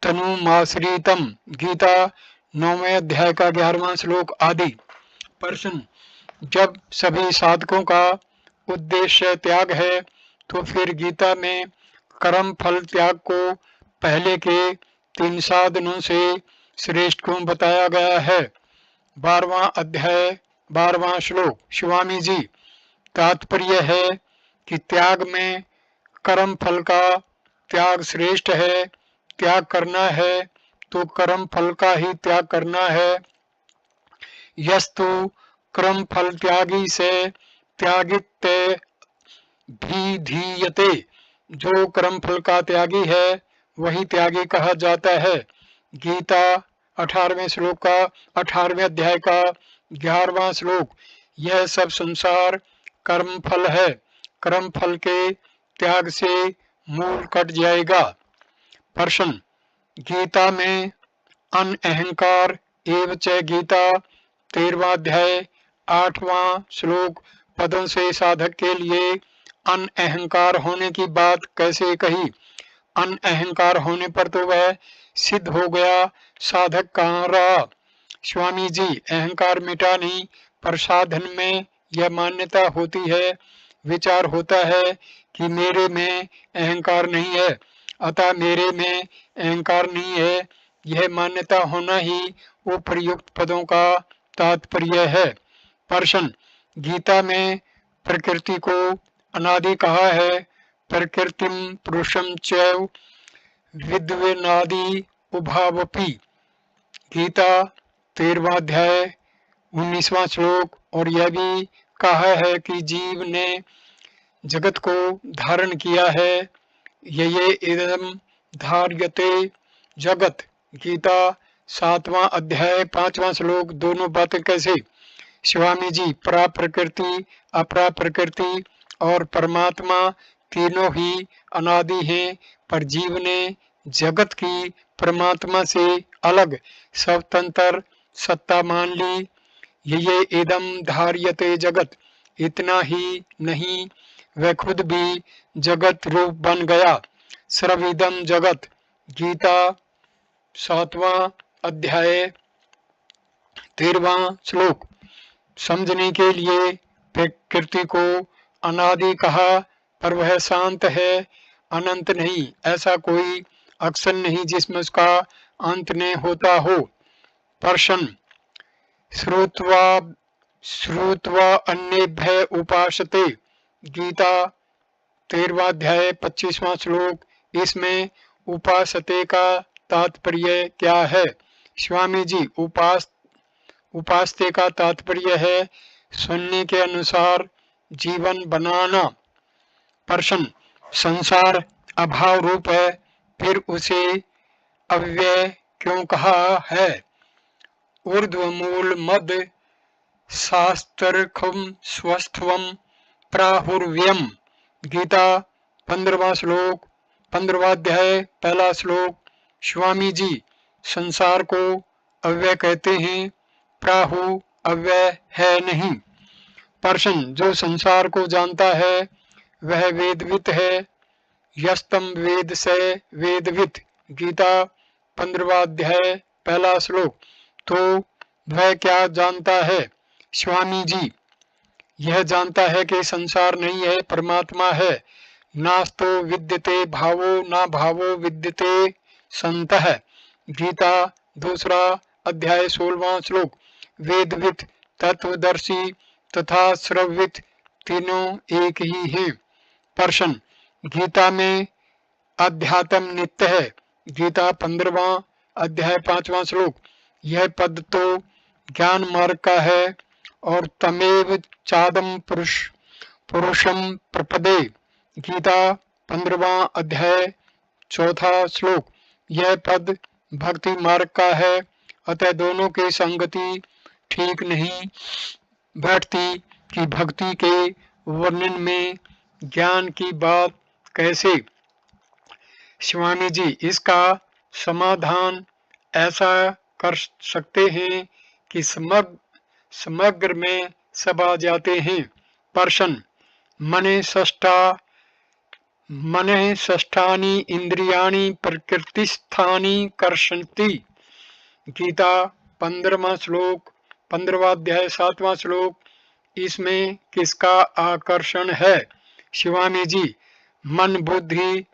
तनुमाश्रितम, गीता 9वें अध्याय का 11वां श्लोक आदि। प्रश्न, जब सभी साधकों का उद्देश्य त्याग है तो फिर गीता में कर्म फल त्याग को पहले के 3 साधनों से श्रेष्ठ क्यों बताया गया है? 12वां अध्याय 12वां श्लोक। स्वामी जी, तात्पर्य है कि त्याग में कर्म फल का त्याग श्रेष्ठ है। त्याग करना है तो कर्म फल का ही त्याग करना है। यस्तु कर्म फल त्यागी से त्यागित भी धीयते, जो कर्म फल का त्यागी है वही त्यागी कहा जाता है। गीता 18वें श्लोक का 18वें अध्याय का 11वां श्लोक। यह सब संसार कर्म फल है, कर्म फल के त्याग से मूल कट जाएगा। प्रश्न, गीता में अनअहंकार एवच गीता 13वां अध्याय 8वां श्लोक पदों से साधक के लिए अनअहंकार होने की बात कैसे कही? अनअहंकार होने पर तो वह सिद्ध हो गया, साधक कहाँ रहा? स्वामी जी, अहंकार मिटा नहीं, पर साधन में यह मान्यता होती है, विचार होता है कि मेरे में अहंकार नहीं है, अतः मेरे में अहंकार नहीं है। यह मान्यता होना ही उपर्युक्त पदों का तात्पर्य है। प्रश्न, गीता में प्रकृति को अनादि कहा है, प्रकृतिम पुरुषम चैव विद्वेनादि उभावपि, गीता 13वां अध्याय 19वां श्लोक। और यह भी कहा है कि जीव ने जगत को धारण किया है, ये इदम धार्यते जगत, गीता 7वां अध्याय 5वां श्लोक। दोनों बातें कैसे? स्वामी जी, परा प्रकृति, अपरा प्रकृति और परमात्मा तीनों ही अनादि हैं, पर जीव ने जगत की परमात्मा से अलग स्वतंत्र सत्ता मान ली। ये इदम धार्यते जगत, इतना ही नहीं, वह खुद भी जगत रूप बन गया। सर्वइदम जगत, गीता 7वां अध्याय 13वां श्लोक। समझने के लिए प्रकृति को अनादि कहा, पर वह शांत है, अनंत नहीं। ऐसा कोई अक्षर नहीं जिसमें उसका अंत नहीं होता हो। प्रश्न, श्रुत्वा अन्येभ्य उपासते, गीता 13वां अध्याय 25वां श्लोक। इसमें उपासते का तात्पर्य क्या है? स्वामी जी, उपासते का तात्पर्य है सुनने के अनुसार जीवन बनाना। प्रश्न, संसार अभाव रूप है, फिर उसे अव्यय क्यों कहा है? ऊर्ध्वमूल मद शास्त्रखम स्वस्थवम प्राहुर्व्यम। गीता 15वां श्लोक, 15वां अध्याय, पहला श्लोक। स्वामी जी, संसार को अव्यय कहते हैं, प्राहु अव्यय है नहीं। प्रश्न, जो संसार को जानता है वह वेदवित है। यस्तम वेद से वेदवित। गीता 15वां अध्याय, पहला श्लोक। तो वह क्या जानता है? स्वामी जी, यह जानता है कि संसार नहीं है, परमात्मा है। नास्तो विद्यते भावो ना भावो विद्यते संतः। गीता 2 अध्याय 16वां श्लोक। वेदवित, तत्वदर्शी तथा श्रववित तीनों एक ही हैं। प्रश्न, गीता में अध्यात्म नित्य है। गीता 15वां अध्याय 5वां श्लोक। यह पद तो ज्ञान मार्ग का है और तमेव चादम पुरुषम प्रपदे। गीता 15वां अध्याय 4था श्लोक। यह पद भक्ति मार्ग का है, अतः दोनों की संगति ठीक नहीं बैठती कि भक्ति के वर्णन में ज्ञान की बात कैसे? स्वामी जी, इसका समाधान ऐसा कर सकते हैं कि समग्र में सब आ जाते हैं। प्रश्न, मने षष्ठानि इंद्रियाणि प्रकृतिस्थानि कर्षन्ति। गीता 15वां श्लोक, 15वां अध्याय 7वां श्लोक। इसमें किसका आकर्षण है? शिवामी जी, मन बुद्धि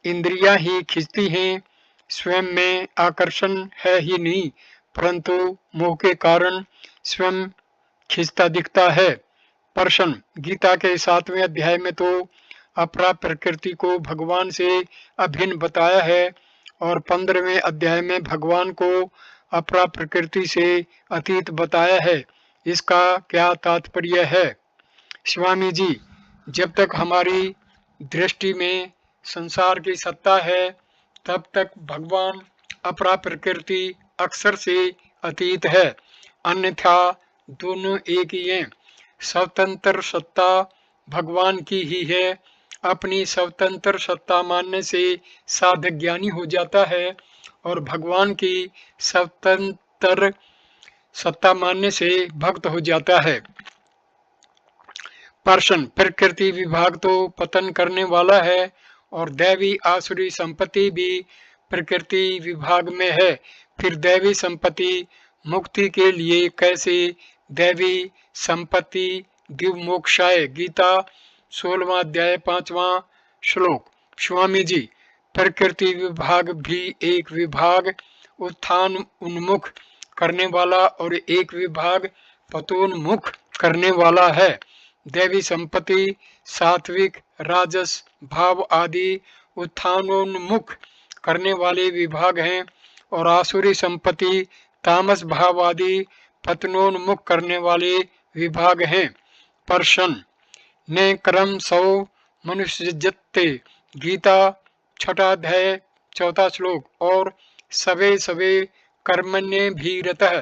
इंद्रियां ही खींचती हैं, स्वयं में आकर्षण है ही नहीं, परंतु मोह के कारण स्वयं खींचता दिखता है। प्रश्न, गीता के 7वें अध्याय में तो अपरा प्रकृति को भगवान से अभिन्न बताया है और 15वें अध्याय में भगवान को अपरा प्रकृति से अतीत बताया है। इसका क्या तात्पर्य है? स्वामी जी, जब तक हमारी दृष्टि में संसार की सत्ता है तब तक भगवान अपरा प्रकृति अक्षर से अतीत है, अन्यथा दोनों एक ही हैं। स्वतंत्र सत्ता भगवान की ही है। अपनी स्वतंत्र सत्ता मानने से साधक ज्ञानी हो जाता है और भगवान की स्वतंत्र सत्ता मानने से भक्त हो जाता है। प्रश्न, प्रकृति विभाग तो पतन करने वाला है और दैवी आसुरी संपत्ति भी प्रकृति विभाग में है, फिर दैवी संपत्ति मुक्ति के लिए कैसे दैवी संपत्ति दिव मोक्षाय। गीता 16वां अध्याय 5वां श्लोक। स्वामी जी, प्रकृति विभाग भी एक विभाग उत्थान उन्मुख करने वाला और एक विभाग पतोन्मुख करने वाला है। दैवी संपत्ति सात्विक राजस भाव आदि उत्थानोन्मुख करने वाले विभाग हैं और आसुरी संपत्ति तामस भाव आदि पतनोन्मुख करने वाले विभाग हैं। प्रश्न, ने कर्म सौ मनुष्य जत्ते। गीता 6वां अध्याय 4था श्लोक। और सवे सवे कर्मण्य भी रतः।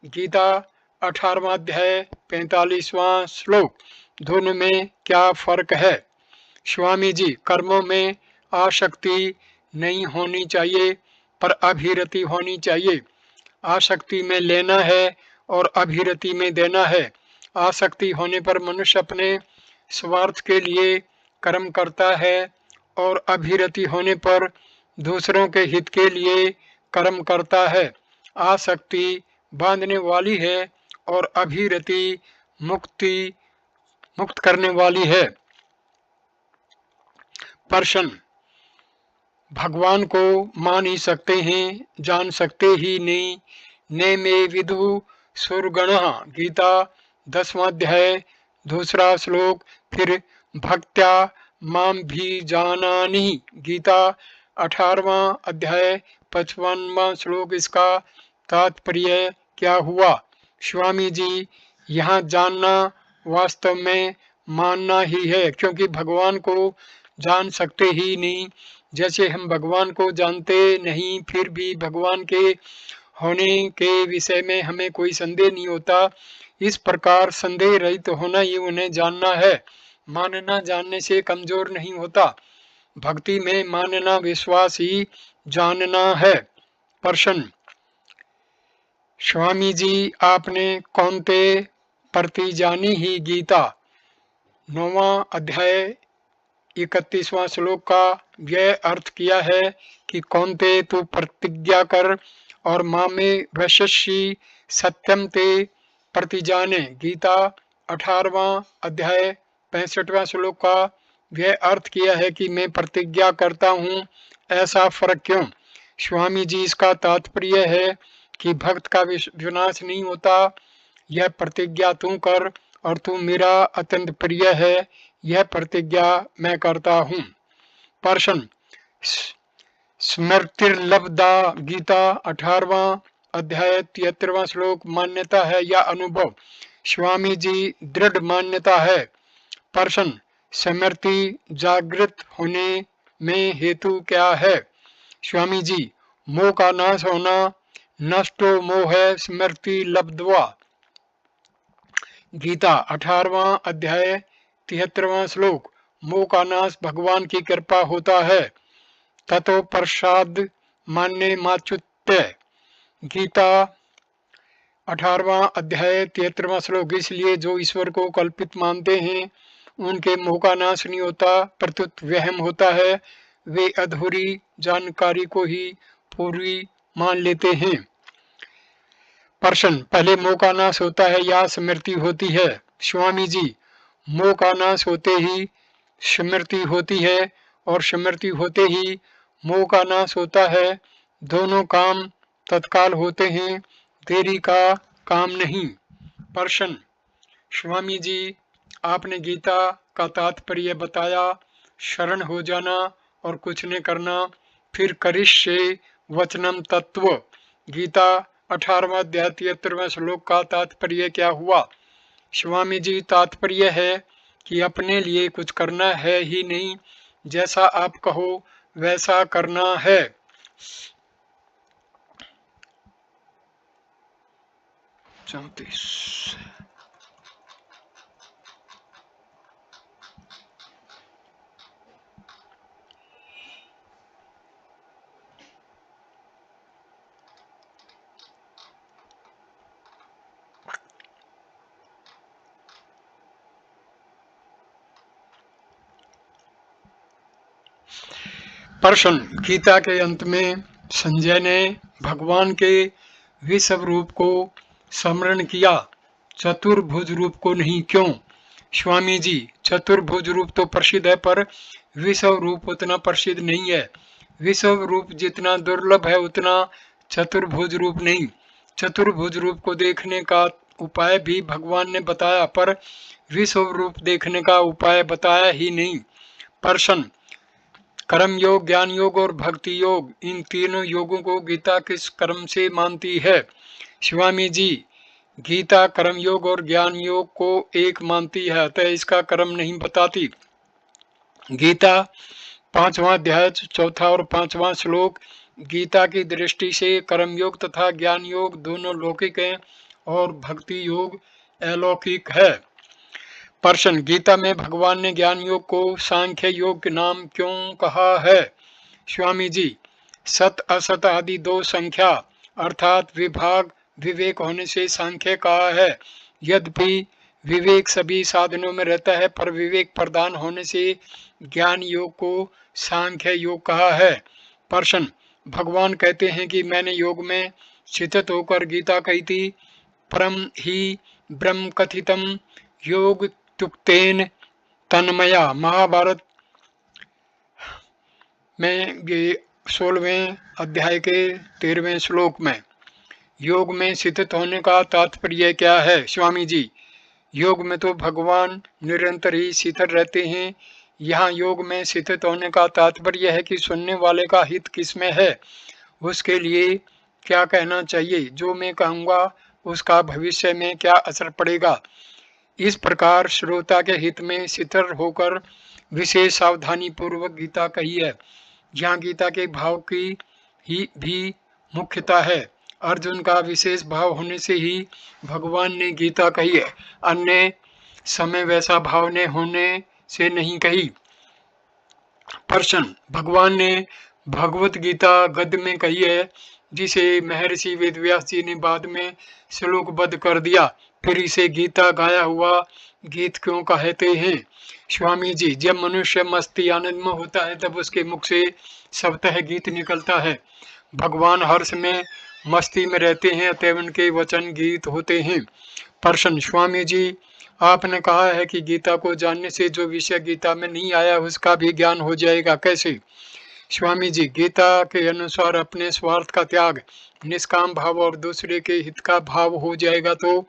गीता 18वां अध्याय 45वां श्लोक। दोनों में क्या फर्क है? स्वामी जी, कर्मों में आसक्ति नहीं होनी चाहिए पर अभिरति होनी चाहिए। आसक्ति में लेना है और अभिरति में देना है। आसक्ति होने पर मनुष्य अपने स्वार्थ के लिए कर्म करता है और अभिरति होने पर दूसरों के हित के लिए कर्म करता है। आसक्ति बांधने वाली है और अभिरति मुक्त करने वाली है। प्रश्न, भगवान को मान ही सकते हैं, जान सकते ही नहीं। ने में विदु सुरगणः। गीता 10वां अध्याय 2 श्लोक। फिर भक्त्या माम भी जानानि। गीता 18वां अध्याय 55वां श्लोक। इसका तात्पर्य क्या हुआ? स्वामी जी, यहाँ जानना वास्तव में मानना ही है, क्योंकि भगवान को जान सकते ही नहीं। जैसे हम भगवान को जानते नहीं, फिर भी भगवान के होने के विषय में हमें कोई संदेह नहीं होता, इस प्रकार संदेह रहित तो होना ही उन्हें जानना है। मानना जानने से कमजोर नहीं होता। भक्ति में मानना विश्वास ही जानना है। प्रश्न, स्वामी जी, आपने कौनते प्रति जानी ही गीता 9वां अध्याय 31वां श्लोक का यह अर्थ किया है कि कौनते तू प्रतिज्ञा कर और माँ में वैश्यसी सत्यम ते प्रतिजाने। गीता 18वां अध्याय 65वां श्लोक का यह अर्थ किया है कि मैं प्रतिज्ञा करता हूँ। ऐसा फर्क क्यों? स्वामी जी, इसका तात्पर्य है कि भक्त का विनाश नहीं होता। यह प्रतिज्ञा तू कर और तू मेरा अत्यंत प्रिय है, यह प्रतिज्ञा मैं करता हूँ। प्रश्न, स्मृतिर्लब्धा। गीता 18वां अध्याय 73वां श्लोक मान्यता है या अनुभव? स्वामी जी, दृढ़ मान्यता है। प्रश्न, स्मृति जागृत होने में हेतु क्या है? स्वामी जी, मोह का नाश होना। नष्टो मोह स्मृति लब्ध्वा। गीता 18वां अध्याय 73वां श्लोक। मोह का नाश भगवान की कृपा होता है। ततो प्रसाद मान्य माच्युत्य। गीता 18वां अध्याय 73वां श्लोक। इसलिए जो ईश्वर को कल्पित मानते हैं उनके मोह का नाश नहीं होता, प्रत्युत वहम होता है। वे अधूरी जानकारी को ही पूरी मान लेते हैं। प्रश्न, पहले मोह का नाश होता है या स्मृति होती है? स्वामी जी, मोह का नाश होते ही स्मृति होती है और स्मृति होते ही मोह का नाश होता है। दोनों काम तत्काल होते हैं, देरी का काम नहीं। प्रश्न, स्वामी जी, आपने गीता का तात्पर्य बताया, शरण हो जाना और कुछ न करना, फिर करिष्ये वचनम तत्व। गीता 18वां अध्याय 73वां श्लोक का तात्पर्य क्या हुआ? स्वामी जी, तात्पर्य है कि अपने लिए कुछ करना है ही नहीं, जैसा आप कहो वैसा करना है। प्रश्न, गीता के अंत में संजय ने भगवान के विश्व रूप को स्मरण किया, चतुर्भुज रूप को नहीं, क्यों? स्वामी जी, चतुर्भुज रूप तो प्रसिद्ध है पर विश्व रूप उतना प्रसिद्ध नहीं है। विश्व रूप जितना दुर्लभ है उतना चतुर्भुज रूप नहीं। चतुर्भुज रूप को देखने का उपाय भी भगवान ने बताया, पर विश्व रूप देखने का उपाय बताया ही नहीं। प्रश्न, कर्म योग, ज्ञान योग और भक्ति योग, इन तीनों योगों को गीता किस कर्म से मानती है? स्वामी जी, गीता कर्म योग और ज्ञान योग को एक मानती है, अतः इसका कर्म नहीं बताती। गीता 5वां अध्याय 4था और 5वां श्लोक। गीता की दृष्टि से कर्म योग तथा ज्ञान योग दोनों लौकिक हैं और भक्ति योग अलौकिक है। प्रश्न, गीता में भगवान ने ज्ञान योग को सांख्य योग के नाम क्यों कहा है? स्वामी जी, सत असत आदि दो संख्या अर्थात विभाग विवेक होने से सांख्य कहा है। यद्यपि विवेक सभी साधनों में रहता है, पर विवेक प्रदान होने से ज्ञान योग को सांख्य योग कहा है। प्रश्न, भगवान कहते हैं कि मैंने योग में स्थित होकर गीता कही थी। परम ही ब्रह्म कथितम योग तुक्तेन तन्मया। महाभारत में ये 16वें अध्याय के 13वें श्लोक में योग में स्थित होने का तात्पर्य क्या है? स्वामी जी, योग में तो भगवान निरंतर ही स्थित रहते हैं, यहाँ योग में स्थित होने का तात्पर्य है कि सुनने वाले का हित किसमें है, उसके लिए क्या कहना चाहिए, जो मैं कहूँगा उसका भविष्य में क्या असर पड़ेगा। इस प्रकार श्रोता के हित में स्थिर होकर विशेष सावधानी पूर्वक गीता कही है। यहाँ गीता के भाव की ही भी मुख्यता है। अर्जुन का विशेष भाव होने से ही भगवान ने गीता कही है, अन्य समय वैसा भाव ने होने से नहीं कही। प्रश्न, भगवान ने भगवत गीता गद्य में कही है, जिसे महर्षि वेदव्यास जी ने बाद में श्लोकबद्ध कर दिया, फिर इसे गीता गाया हुआ गीत क्यों कहते हैं? स्वामी जी, जब मनुष्य मस्ती आनंद में होता है तब उसके मुख से स्वतः गीत निकलता है। भगवान हर्ष में मस्ती में रहते हैं, अतः उनके वचन गीत होते हैं। प्रश्न, स्वामी जी, आपने कहा है कि गीता को जानने से जो विषय गीता में नहीं आया उसका भी ज्ञान हो जाएगा, कैसे? स्वामी जी, गीता के अनुसार अपने स्वार्थ का त्याग, निष्काम भाव और दूसरे के हित का भाव हो जाएगा तो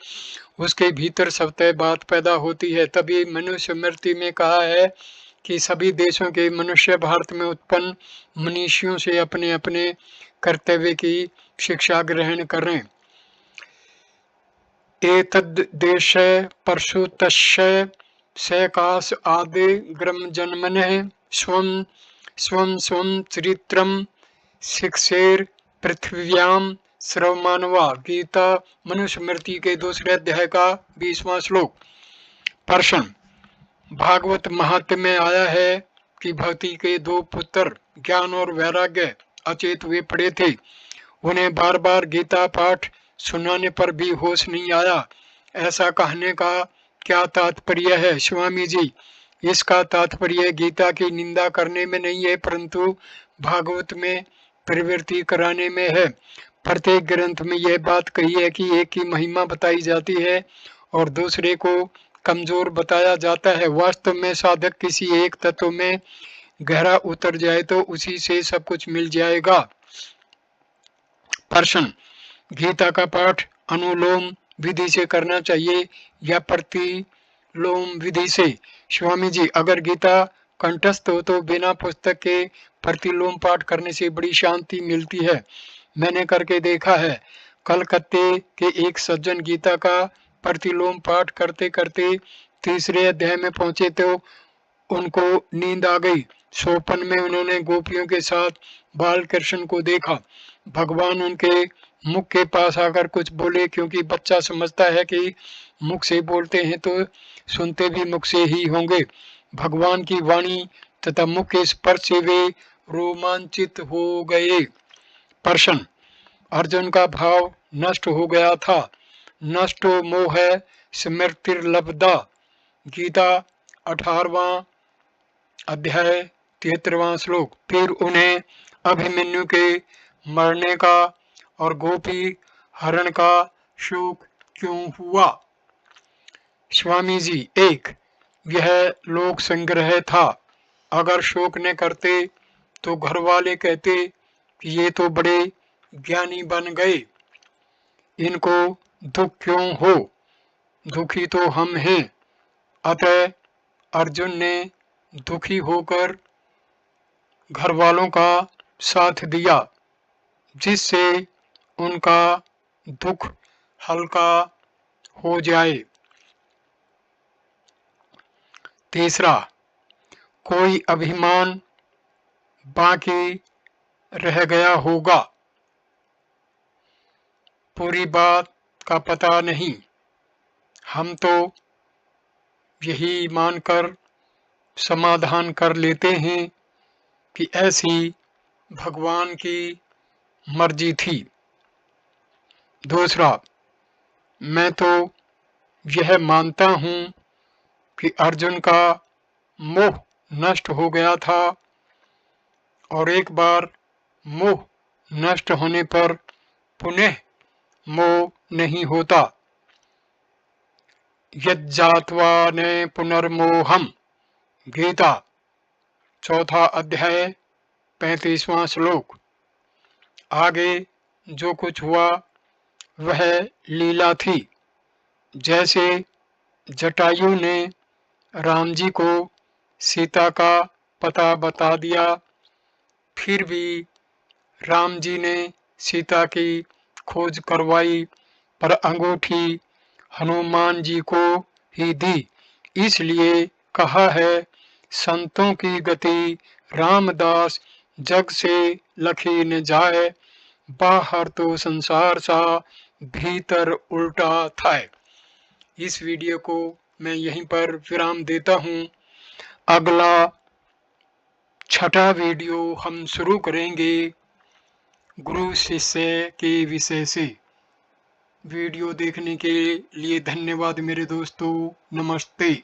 उसके भीतर स्वतः बात पैदा होती है। तभी मनुष्य स्मृति में कहा है कि सभी देशों के मनुष्य भारत में उत्पन्न मनीषियों से अपने अपने कर्तव्य की शिक्षा ग्रहण करें। एतद्देशे परशुतस्य सैकाश आदि ग्रम जन्मनः स्वं स्वं स्वं चरित्रम शिक्षेर पृथ्व्याम श्रवमानवा। गीता मनुस्मृति के दूसरे अध्याय का 20वां श्लोक। प्रश्न, भागवत महात्म्य में आया है कि भक्ति के दो पुत्र ज्ञान और वैराग्य अचेत हुए पड़े थे, उन्हें बार बार गीता पाठ सुनाने पर भी होश नहीं आया। ऐसा कहने का क्या तात्पर्य है? स्वामी जी, इसका तात्पर्य गीता की निंदा करने में नहीं है, परंतु भागवत में प्रवृत्ति कराने में है। प्रत्येक ग्रंथ में यह बात कही है कि एक की महिमा बताई जाती है और दूसरे को कमजोर बताया जाता है। वास्तव में साधक किसी एक तत्व में गहरा उतर जाए तो उसी से सब कुछ मिल जाएगा। प्रश्न, गीता का पाठ अनुलोम विधि से करना चाहिए या प्रतिलोम विधि से? स्वामी जी, अगर गीता कंठस्थ हो तो बिना पुस्तक के प्रतिलोम पाठ करने से बड़ी शांति मिलती है। मैंने करके देखा है। कलकत्ते के एक सज्जन गीता का प्रतिलोम पाठ करते करते तीसरे अध्याय में पहुंचे तो उनको नींद आ गई। सोपन में उन्होंने गोपियों के साथ बाल कृष्ण को देखा। भगवान उनके मुख के पास आकर कुछ बोले, क्योंकि बच्चा समझता है कि मुख से बोलते हैं तो सुनते भी मुख से ही होंगे। भगवान की वाणी तथा मुख के स्पर्श से वे रोमांचित हो गए। प्रश्न, अर्जुन का भाव नष्ट हो गया था। नष्टो मोह स्मृतिर्लब्धा। गीता 18वां अध्याय 73वां श्लोक। फिर उन्हें अभिमन्यु के मरने का और गोपी हरण का शोक क्यों हुआ? स्वामी जी, एक, यह लोक संग्रह था। अगर शोक न करते तो घर वाले कहते कि ये तो बड़े ज्ञानी बन गए, इनको दुख क्यों हो? दुखी तो हम हैं। अतः अर्जुन ने दुखी होकर घर वालों का साथ दिया, जिससे उनका दुख हल्का हो जाए। तीसरा, कोई अभिमान बाकी रह गया होगा। पूरी बात का पता नहीं। हम तो यही मानकर समाधान कर लेते हैं कि ऐसी भगवान की मर्जी थी। दूसरा, मैं तो यह मानता हूं कि अर्जुन का मोह नष्ट हो गया था और एक बार मोह नष्ट होने पर पुनः मोह नहीं होता। यज्जात्वा न पुनर्मोहम। गीता 4था अध्याय 35वां श्लोक। आगे जो कुछ हुआ वह लीला थी। जैसे जटायु ने राम जी को सीता का पता बता दिया। फिर भी राम जी ने सीता की खोज करवाई, पर अंगूठी हनुमान जी को ही दी। इसलिए कहा है, संतों की गति रामदास, जग से लखी न जाए, बाहर तो संसार सा, भीतर उल्टा था। इस वीडियो को मैं यहीं पर विराम देता हूँ। अगला छठा वीडियो हम शुरू करेंगे गुरु शिष्य के विषय से। वीडियो देखने के लिए धन्यवाद मेरे दोस्तों। नमस्ते।